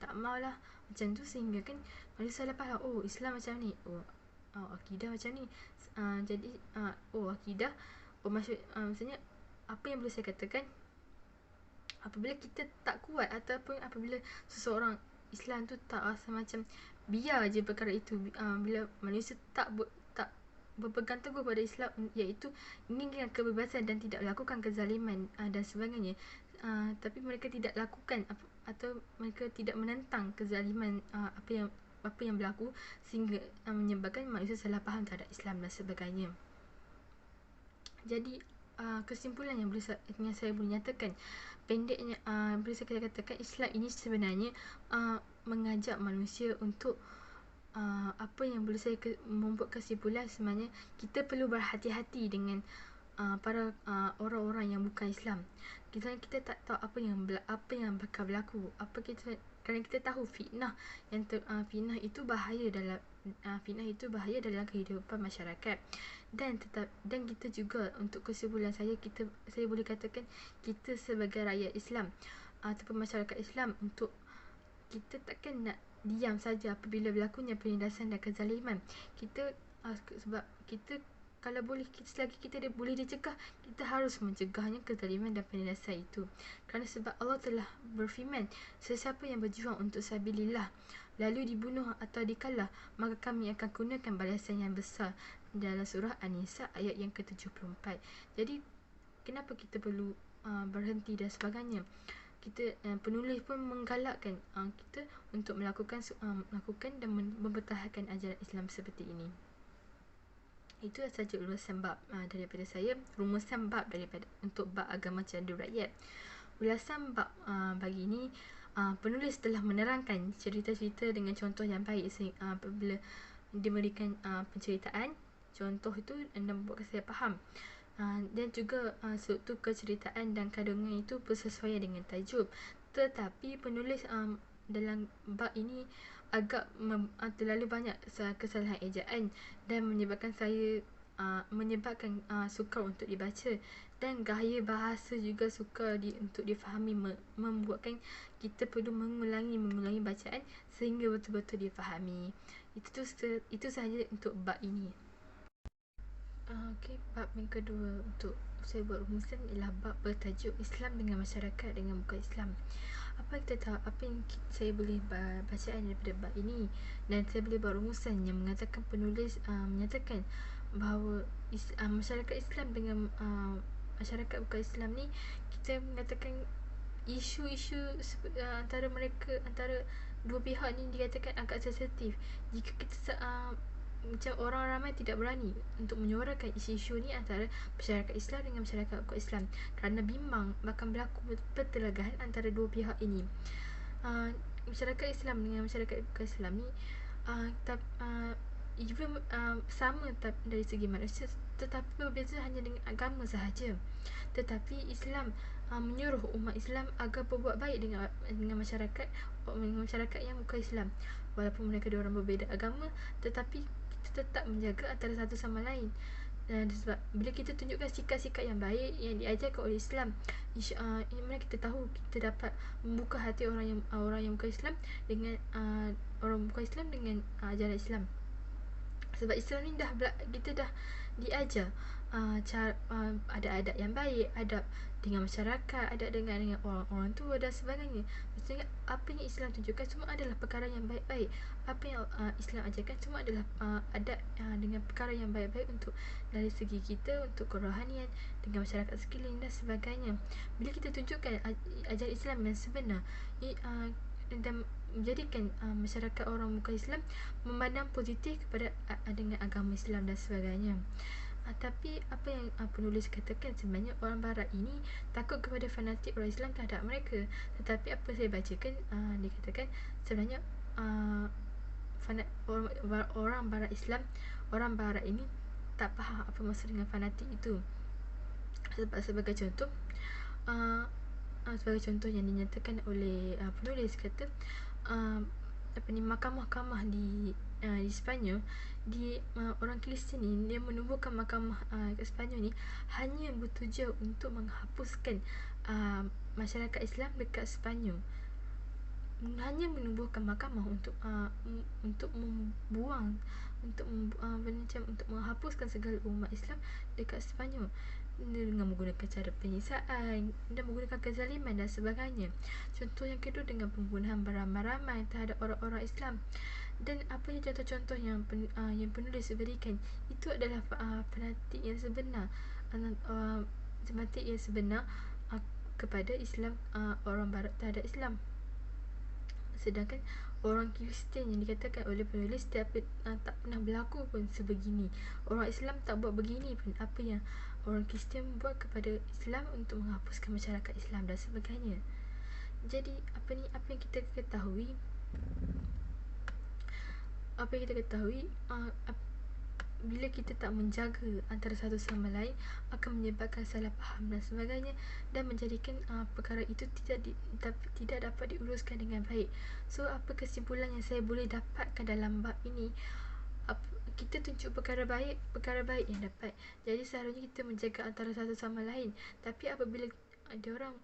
Speaker 4: tak maulah macam tu, sehingga kan manusia salah faham, Islam macam ni, akidah macam ni. Jadi akidah maksudnya apa yang boleh saya katakan, apabila kita tak kuat ataupun apabila seseorang Islam tu tak rasa macam biar je perkara itu, bila manusia tak berpegang teguh pada Islam, iaitu inginkan kebebasan dan tidak melakukan kezaliman dan sebagainya, tapi mereka tidak lakukan atau mereka tidak menentang kezaliman apa yang berlaku, sehingga menyebabkan manusia salah faham terhadap Islam dan sebagainya. Jadi kesimpulan yang saya boleh nyatakan, pendeknya boleh saya katakan Islam ini sebenarnya mengajak manusia untuk apa yang boleh saya membuat kesimpulan, sebenarnya kita perlu berhati-hati dengan para orang-orang yang bukan Islam. Kita tak tahu apa yang bakal berlaku. Kerana kita tahu fitnah itu bahaya dalam kehidupan masyarakat. Dan kita juga, untuk kesimpulan saya boleh katakan kita sebagai rakyat Islam ataupun masyarakat Islam, untuk kita takkan nak diam saja apabila berlakunya penindasan dan kezaliman. Sebab kita, kalau boleh, selagi kita boleh dicegah, kita harus mencegahnya kezaliman dan penindasan itu. Kerana sebab Allah telah berfirman, sesiapa yang berjuang untuk sabilillah lalu dibunuh atau dikalah, maka kami akan gunakan balasan yang besar, dalam surah An-Nisa ayat yang ke-74. Jadi kenapa kita perlu berhenti dan sebagainya. Penulis pun menggalakkan kita untuk melakukan dan mempertahankan ajaran Islam seperti ini. Itu sahaja ulasan bab daripada saya, rumusan bab untuk bab agama candu rakyat. Ulasan bab bagi ini, penulis telah menerangkan cerita-cerita dengan contoh yang baik apabila dia memberikan penceritaan. Contoh itu membuat saya faham. Dan juga struktur keceritaan dan kandungan itu bersesuaian dengan tajuk. Tetapi penulis dalam bab ini agak terlalu banyak kesalahan ejaan dan menyebabkan sukar untuk dibaca, dan gaya bahasa juga sukar untuk difahami, membuatkan kita perlu mengulangi bacaan sehingga betul-betul difahami. Itu sahaja untuk bab ini. Bab yang kedua untuk saya buat rumusan ialah bab bertajuk Islam dengan masyarakat dengan bukan Islam. Apa yang saya boleh bacaan daripada bab ini, dan saya boleh buat rumusan yang mengatakan penulis menyatakan bahawa masyarakat Islam dengan masyarakat bukan Islam ni, kita mengatakan isu-isu antara dua pihak ni dikatakan agak sensitif. Jika kita macam orang ramai tidak berani untuk menyuarakan isu-isu ni antara masyarakat Islam dengan masyarakat bukan Islam, kerana bimbang akan berlaku pertelagahan antara dua pihak ini. Masyarakat Islam dengan masyarakat bukan Islam ni sama dari segi manusia, tetapi berbeza hanya dengan agama sahaja. Tetapi Islam menyuruh umat Islam agar berbuat baik dengan masyarakat yang bukan Islam. Walaupun mereka diorang berbeza agama, tetapi kita tetap menjaga antara satu sama lain. Sebab bila kita tunjukkan sikap-sikap yang baik yang diajarkan oleh Islam, mana kita tahu kita dapat membuka hati orang yang bukan Islam dengan orang bukan Islam dengan ajaran Islam. Sebab Islam ni kita dah diajar ada adab yang baik, adab dengan masyarakat, adab dengan orang tua dan sebagainya. Maksudnya apa yang Islam tunjukkan semua adalah perkara yang baik-baik. Apa yang Islam ajarkan semua adalah adab dengan perkara yang baik-baik untuk dari segi kita, untuk kerohanian, dengan masyarakat sekeliling dan sebagainya. Bila kita tunjukkan ajaran Islam yang sebenar, dan menjadikan masyarakat orang bukan Islam memandang positif kepada dengan agama Islam dan sebagainya. Tapi apa yang penulis katakan, sebenarnya orang barat ini takut kepada fanatik orang Islam terhadap mereka. Tetapi apa saya bacakan, dia katakan sebenarnya orang barat Islam, orang barat ini tak faham apa maksud dengan fanatik itu. Sebab sebagai contoh yang dinyatakan oleh penulis, kata mahkamah di Sepanyol, orang Kristian ni dia menubuhkan mahkamah kat Sepanyol ni hanya bertujuan untuk menghapuskan masyarakat Islam dekat Sepanyol. Hanya menubuhkan mahkamah untuk membuang, untuk menghapuskan segala umat Islam dekat Sepanyol dengan menggunakan cara penyiksaan dan menggunakan kezaliman dan sebagainya. Contoh yang kedua dengan pembunuhan beramai-ramai terhadap orang-orang Islam. Dan apa yang contoh-contoh yang penulis berikan, itu adalah fanatik yang sebenar, kepada Islam, orang barat terhadap Islam. Sedangkan orang Kristian yang dikatakan oleh penulis tak pernah berlaku pun sebegini. Orang Islam tak buat begini pun. Apa yang orang Kristian buat kepada Islam untuk menghapuskan masyarakat Islam dan sebagainya. Jadi apa yang kita ketahui, apa yang kita ketahui, bila kita tak menjaga antara satu sama lain akan menyebabkan salah faham dan sebagainya, dan menjadikan perkara itu tidak dapat diuruskan dengan baik. So apa kesimpulan yang saya boleh dapatkan dalam bab ini, kita tunjuk perkara baik yang dapat. Jadi seharusnya kita menjaga antara satu sama lain. Tapi apabila ada orang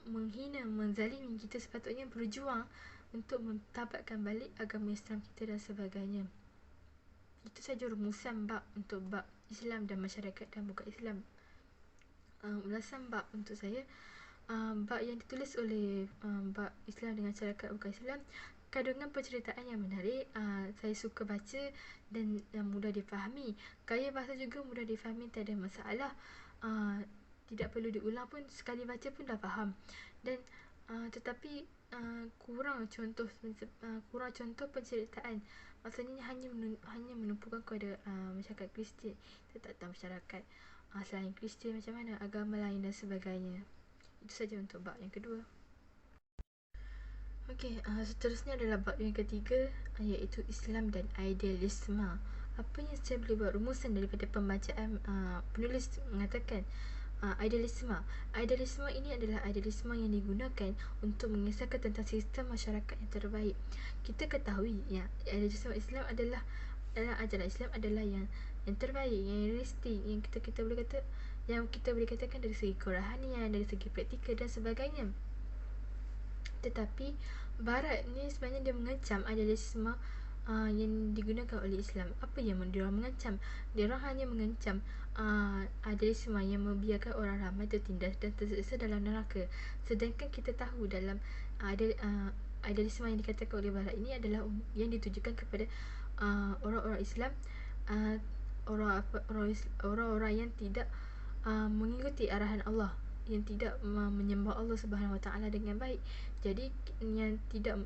Speaker 4: menghina, menzalimi, kita sepatutnya berjuang untuk mentabatkan balik agama Islam kita dan sebagainya. Itu saja rumusan bab untuk bab Islam dan masyarakat dan bukan Islam. Ulasan bab untuk saya, bab yang ditulis oleh bab Islam dengan masyarakat bukan Islam, kandungan penceritaan yang menarik, saya suka baca dan mudah difahami. Gaya bahasa juga mudah difahami, tak ada masalah. Tidak perlu diulang pun, sekali baca pun dah faham. Dan tetapi kurang contoh penceritaan. Maksudnya hanya menumpukan kepada masyarakat Kristian. Kita tak tahu masyarakat selain Kristian macam mana, agama lain dan sebagainya. Itu saja untuk bab yang kedua. Okey, seterusnya adalah bab yang ketiga, iaitu Islam dan idealisme. Apa yang saya boleh buat rumusan daripada pembacaan penulis mengatakan idealisme. Idealisme ini adalah idealisme yang digunakan untuk mengisahkan tentang sistem masyarakat yang terbaik. Kita ketahui idealisme Islam adalah ajaran Islam adalah yang terbaik, yang realistik, yang kita boleh katakan dari segi kerohanian, dari segi praktikal dan sebagainya. Tetapi Barat ni sebenarnya dia mengecam idealisme yang digunakan oleh Islam. Apa yang diorang mengecam? Diorang hanya mengecam idealisme yang membiarkan orang ramai tertindas dan tersiksa dalam neraka. Sedangkan kita tahu dalam idealisme yang dikatakan oleh Barat ini adalah yang ditujukan kepada orang-orang Islam, orang-orang yang tidak mengikuti arahan Allah, yang tidak menyembah Allah Subhanahu Wa Taala dengan baik. Jadi yang tidak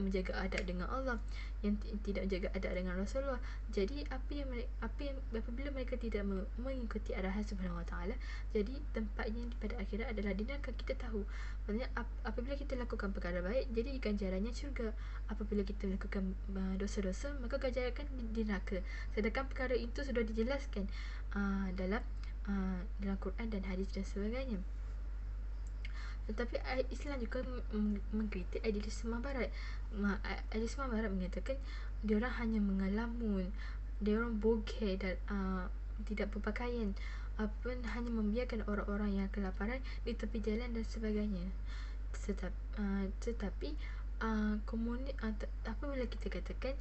Speaker 4: menjaga adab dengan Allah, yang tidak menjaga adab dengan Rasulullah. Jadi apabila mereka tidak mengikuti arahan Subhanahu Wa Taala, jadi tempatnya pada akhirat adalah di neraka. Kita tahu, maksudnya apabila kita lakukan perkara baik, jadi ganjarannya syurga. Apabila kita melakukan dosa-dosa, maka ganjaran di neraka. Sedangkan perkara itu sudah dijelaskan dalam Quran dan hadis dan sebagainya. Tetapi Islam juga mengkritik idealisme Barat. Idealisme Barat mengatakan diorang hanya mengalamun, diorang bogeh dan tidak berpakaian, hanya membiarkan orang-orang yang kelaparan di tepi jalan dan sebagainya. Tetapi apabila kita katakan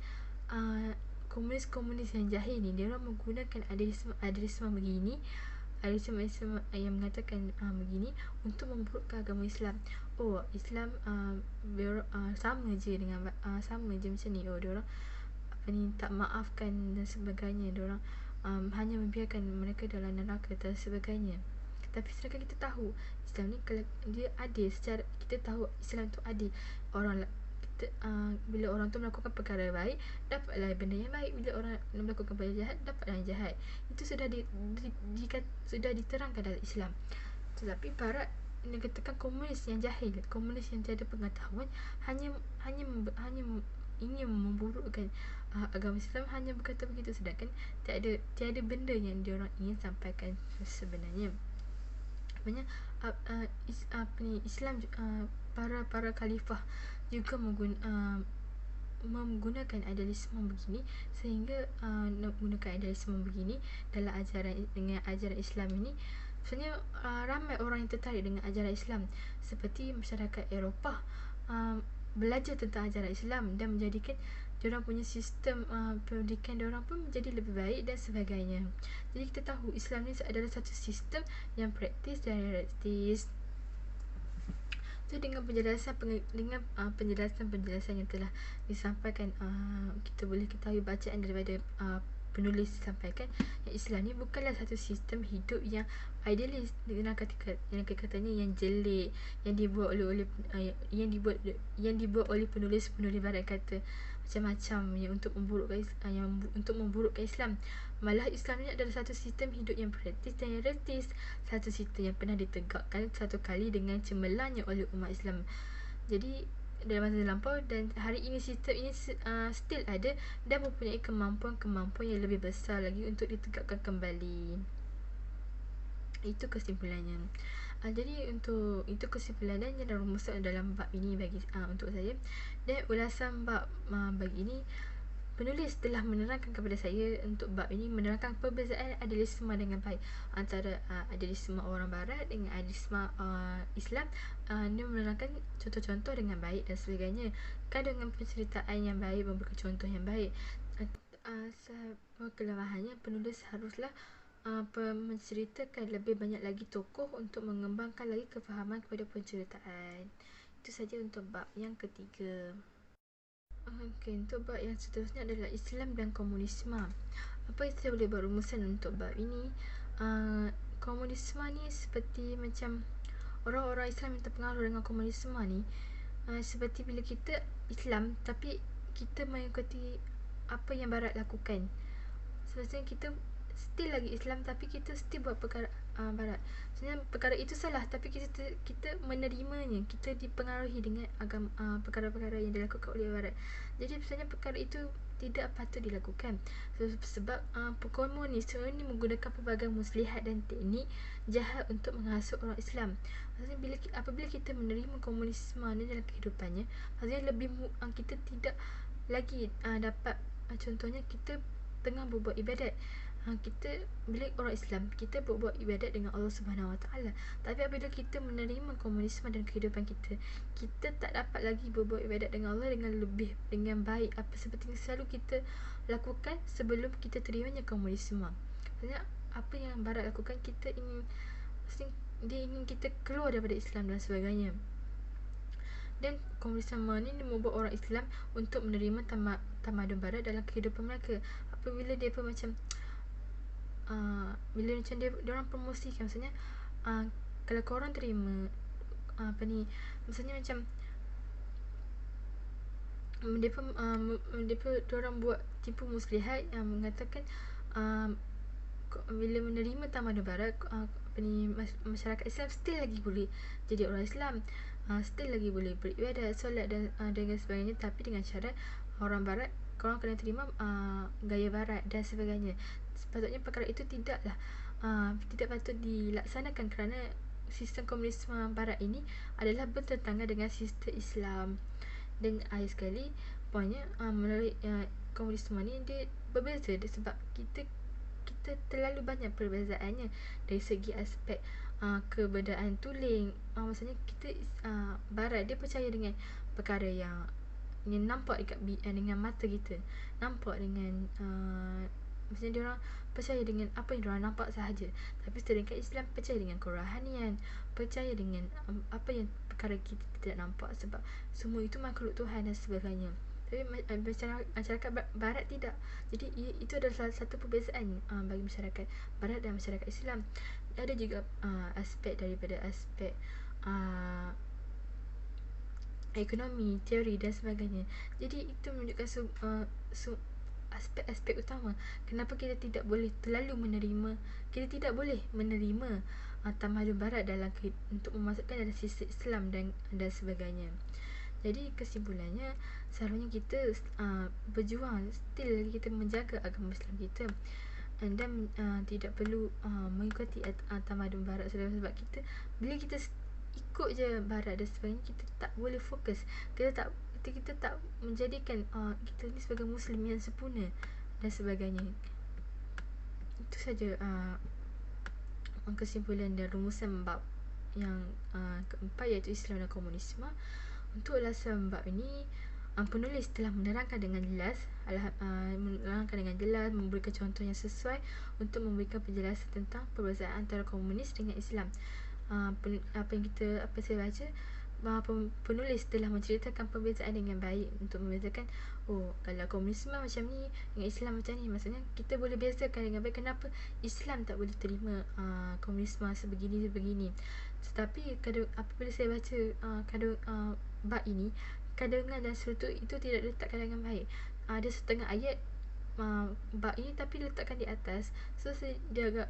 Speaker 4: komunis yang jahil ni, diorang menggunakan idealisme begini, idealisme yang mengatakan begini untuk memburukkan agama Islam. Islam sama je macam ni. Diorang tak maafkan dan sebagainya. Diorang hanya membiarkan mereka dalam neraka dan sebagainya. Tapi sedangkan kita tahu Islam ni kalau dia adil, secara kita tahu Islam tu adil. Bila orang tu melakukan perkara baik, dapatlah benda yang baik. Bila orang melakukan perkara jahat, dapatlah yang jahat. Itu sudah sudah diterangkan dalam Islam. Tetapi Barat dikatakan komunis yang jahil, komunis yang tiada pengetahuan, hanya ingin memburukkan agama Islam, hanya berkata begitu. Sedangkan tiada benda yang diorang ingin sampaikan sebenarnya. Sebenarnya Islam, para khalifah juga menggunakan idealisme begini, sehingga menggunakan idealisme begini dalam dengan ajaran Islam ini. Sebenarnya ramai orang yang tertarik dengan ajaran Islam, seperti masyarakat Eropah belajar tentang ajaran Islam dan menjadikan diorang punya sistem pendidikan diorang pun menjadi lebih baik dan sebagainya. Jadi kita tahu Islam ni adalah satu sistem yang praktis dan realistis. So dengan penjelasan yang telah disampaikan, kita boleh ketahui bacaan daripada penulis sampaikan yang Islam ni bukanlah satu sistem hidup yang idealis, dengan katanya yang jelek, yang dibuat oleh penulis Barat kata macam-macam yang untuk memburukkan Islam. Malah Islam ni adalah satu sistem hidup yang praktis dan yang realistis, satu sistem yang pernah ditegakkan satu kali dengan cemerlangnya oleh umat Islam. Jadi dalam masa lampau, dan hari ini sistem ini still ada dan mempunyai kemampuan yang lebih besar lagi untuk ditegakkan kembali. Itu kesimpulannya. Jadi untuk itu kesimpulan dan rumusan dalam bab ini bagi untuk saya. Dan ulasan bab bagi ini, penulis telah menerangkan kepada saya untuk bab ini, menerangkan perbezaan idealisme dengan baik antara idealisme orang barat dengan idealisme Islam. Dia menerangkan contoh-contoh dengan baik dan sebagainya. Kandungan penceritaan yang baik, memberikan contoh yang baik. Kelemahannya, penulis haruslah menceritakan lebih banyak lagi tokoh untuk mengembangkan lagi kefahaman kepada penceritaan. Itu saja untuk bab yang ketiga. Okey, untuk bab yang seterusnya adalah Islam dan komunisme. Apa yang saya boleh buat rumusan untuk bab ini? Komunisme ni seperti macam orang-orang Islam yang terpengaruh dengan komunisme ni, seperti bila kita Islam tapi kita mengikuti apa yang Barat lakukan. Sebenarnya kita still lagi Islam tapi kita still buat perkara Barat. Sebenarnya perkara itu salah tapi kita menerimanya. Kita dipengaruhi dengan agama, perkara-perkara yang dilakukan oleh Barat. Jadi sebenarnya perkara itu tidak patut dilakukan. Sebab komunis ini menggunakan pelbagai muslihat dan teknik jahat untuk menghasut orang Islam. Maksudnya apabila kita menerima komunisme ni dalam kehidupannya, maksudnya lebih kita tidak lagi dapat, contohnya kita tengah berbuat ibadat. Kita bila orang Islam, kita berbuat ibadat dengan Allah Subhanahu Wa Taala. Tapi apabila kita menerima komunisme dalam kehidupan kita, kita tak dapat lagi berbuat ibadat dengan Allah dengan baik apa seperti yang selalu kita lakukan sebelum kita terimanya komunisme. Maksudnya apa yang Barat lakukan, kita ingin, dia ingin kita keluar daripada Islam dan sebagainya. Dan komunisme ni membuat orang Islam untuk menerima tamadun Barat dalam kehidupan mereka. Apabila dia pun macam bila macam dia orang promosikan, maksudnya kalau korang terima maksudnya macam dia pun orang buat tipu muslihat yang mengatakan bila menerima tamadun Barat, masyarakat Islam still lagi boleh jadi orang Islam, still lagi boleh beribadat, solat dan sebagainya, tapi dengan syarat orang Barat, korang kena terima gaya Barat dan sebagainya. Sepatutnya perkara itu tidak patut dilaksanakan kerana sistem komunisme Barat ini adalah bertentangan dengan sistem Islam. Dan akhir sekali, poinnya melalui komunisme ni dia berbeza sebab kita terlalu banyak perbezaannya dari segi aspek kebedaan tuling. Maksudnya kita Barat dia percaya dengan perkara yang nampak dekat dengan mata kita, nampak dengan maksudnya dia orang percaya dengan apa yang dia orang nampak sahaja. Tapi sedangkan Islam percaya dengan kerohanian, percaya dengan apa yang perkara kita tidak nampak, sebab semua itu makhluk Tuhan dan sebagainya. Tapi masyarakat Barat tidak. Jadi itu adalah salah satu perbezaan bagi masyarakat Barat dan masyarakat Islam. Ada juga aspek daripada aspek ekonomi, teori dan sebagainya. Jadi itu menunjukkan aspek-aspek utama kenapa kita tidak boleh terlalu menerima, kita tidak boleh menerima tamadun Barat dalam untuk memasukkan dalam sistem Islam dan sebagainya. Jadi kesimpulannya, seharusnya kita berjuang, still lagi kita menjaga agama Islam kita, dan tidak perlu mengikuti tamadun Barat, sebab kita bila kita ikut je Barat dan sebagainya, kita tak boleh fokus, kita tak menjadikan kita ni sebagai Muslim yang sempurna dan sebagainya. Itu saja kesimpulan dan rumusan bab yang keempat, iaitu Islam dan komunisme. Untuk ulasan bab ini, penulis telah menerangkan dengan jelas, memberikan contoh yang sesuai untuk memberikan penjelasan tentang perbezaan antara komunis dengan Islam. Apa saya baca, penulis telah menceritakan perbezaan dengan baik untuk membezakan, kalau komunisme macam ni dengan Islam macam ni. Maksudnya kita boleh bezakan dengan baik kenapa Islam tak boleh terima komunisme sebegini. Tetapi apabila saya baca bab ini, kandungan dan struktur itu tidak diletakkan dengan baik. Ada setengah ayat bab ini tapi letakkan di atas, so dia agak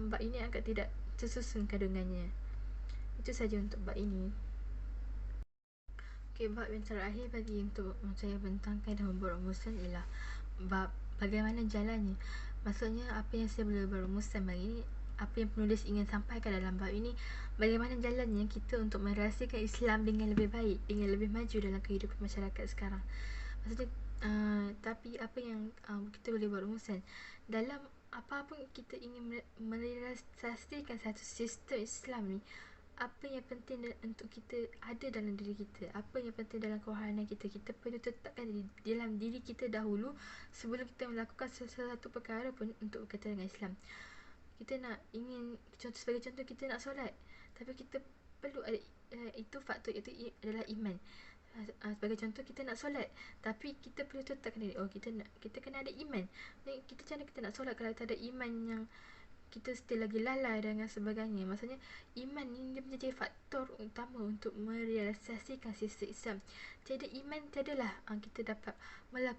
Speaker 4: bab ini agak tidak tersusun kandungannya. Itu saja untuk bab ini. Okey, bab yang terakhir bagi untuk saya bentangkan dan membuat rumusan ialah bab bagaimana jalannya. Maksudnya apa yang saya boleh berumuskan bagi ini, apa yang penulis ingin sampaikan dalam bab ini, bagaimana jalannya kita untuk merasaikan Islam dengan lebih baik, dengan lebih maju dalam kehidupan masyarakat sekarang. Maksudnya tapi apa yang kita boleh buat rumusan dalam apa-apa kita ingin merealisasikan satu sistem Islam ni, apa yang penting untuk kita ada dalam diri kita, apa yang penting dalam kerohanian kita, kita perlu tetapkan dalam diri kita dahulu sebelum kita melakukan sesuatu perkara pun untuk berkaitan dengan Islam. Kita nak ingin sebagai contoh kita nak solat, tapi kita perlu ada itu faktor itu adalah iman. Sebagai contoh kita nak solat, tapi kita perlu tetapkan diri, kita kena ada iman. Dan kita macam mana kita nak solat kalau tak ada iman, yang kita still lagi lalai dan sebagainya. Maksudnya iman ni dia menjadi faktor utama untuk merealisasikan sistem Islam. Tiada iman, tiadalah kita dapatlah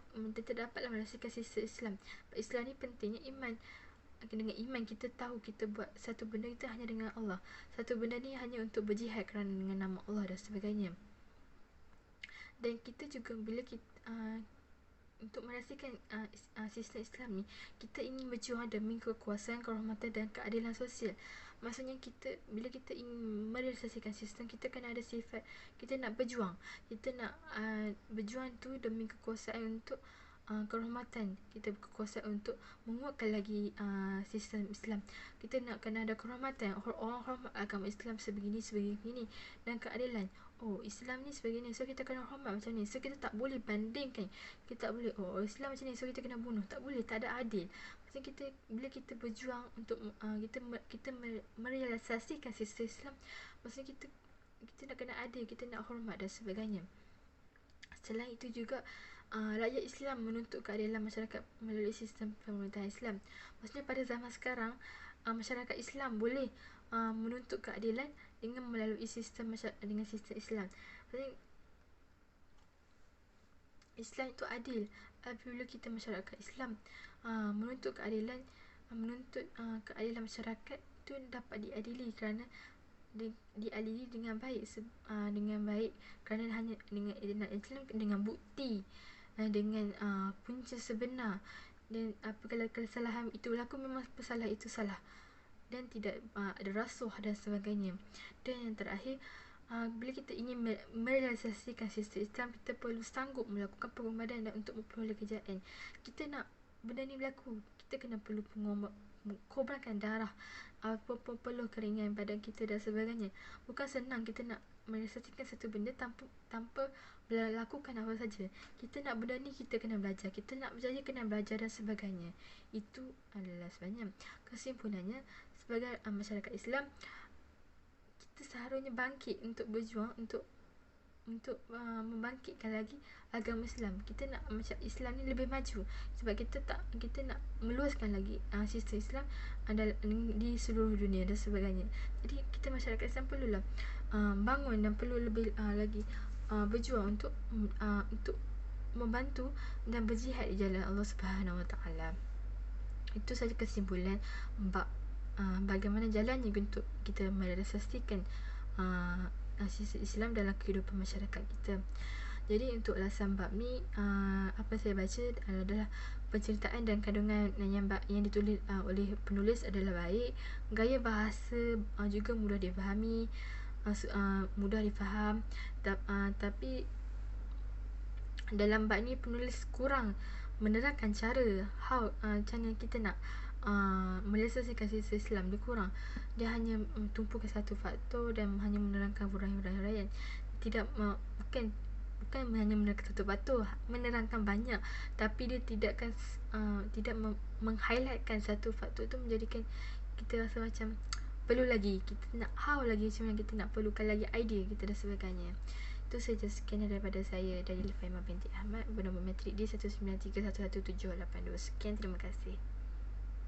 Speaker 4: merealisasikan sistem Islam. Islam ni pentingnya iman. Dengan iman kita tahu kita buat satu benda itu hanya dengan Allah. Satu benda ni hanya untuk berjihad kerana dengan nama Allah dan sebagainya. Dan kita juga bila kita untuk merasakan sistem Islam ni, kita ingin berjuang demi kekuasaan, kehormatan dan keadilan sosial. Maksudnya bila kita ingin merealisasikan sistem, kita kena ada sifat kita nak berjuang. Kita nak berjuang tu demi kekuasaan untuk kehormatan, kita kekuasaan untuk menguatkan lagi sistem Islam. Kita nak kena ada kehormatan, orang hormat agama Islam sebegini dan keadilan. Islam ni sebegini, so kita kena hormat macam ni. So kita tak boleh bandingkan, kita tak boleh Islam macam ni, so kita kena bunuh. Tak boleh, tak ada adil. Maksudnya bila kita berjuang untuk kita merealisasikan sistem Islam, maksudnya kita nak kena adil, kita nak hormat dan sebagainya. Selain itu juga rakyat Islam menuntut keadilan masyarakat melalui sistem pemerintahan Islam. Maksudnya pada zaman sekarang masyarakat Islam boleh menuntut keadilan dengan melalui sistem Islam. Maksudnya Islam itu adil. Apabila kita masyarakat Islam menuntut keadilan masyarakat itu dapat diadili kerana diadili dengan baik, kerana hanya dengan Islam, dengan bukti, dengan punca sebenar. Dan apabila kesalahan itu berlaku, memang kesalahan itu salah dan tidak ada rasuah dan sebagainya. Dan yang terakhir, bila kita ingin merealisasikan sistem Islam, kita perlu sanggup melakukan pengorbanan dan untuk memperoleh kejayaan. Kita nak benda ni berlaku, kita kena perlu korbankan darah, apa-apa perlu keringan badan kita dan sebagainya. Bukan senang kita nak merealisasikan satu benda tanpa melakukan apa saja. Kita nak benda ni, kita kena belajar. Kita nak berjaya, kena belajar dan sebagainya. Itu adalah sebenarnya kesimpulannya, sebagai masyarakat Islam, kita seharusnya bangkit untuk berjuang untuk membangkitkan lagi agama Islam. Kita nak macam Islam ni lebih maju, sebab kita nak meluaskan lagi sistem Islam di seluruh dunia dan sebagainya. Jadi kita masyarakat Islam perlulah bangun dan perlu lebih lagi berjuang untuk membantu dan berjihad di jalan Allah Subhanahu Wa Taala. Itu saja kesimpulan bab bagaimana jalannya untuk kita merealisasikan sistem Islam dalam kehidupan masyarakat kita. Jadi untuk ulasan bab ni, apa saya baca adalah penceritaan dan kandungan yang ditulis oleh penulis adalah baik. Gaya bahasa juga mudah difahami, mudah difaham. Tapi dalam bab ni penulis kurang menerangkan cara macam mana kita nak merealisasikan sistem Islam. Dia kurang, dia hanya tumpukan satu faktor dan hanya menerangkan huraian-huraian. Bukan hanya menerangkan satu faktor, menerangkan banyak, tapi dia tidak meng-highlightkan satu faktor tu, menjadikan kita rasa macam perlu lagi, kita nak lagi, macam mana kita nak perlukan lagi idea kita dan sebagainya. Itu saja, sekian daripada saya dari Faimah binti Ahmad, bernombor matrik D 1931178. Sekian, terima kasih.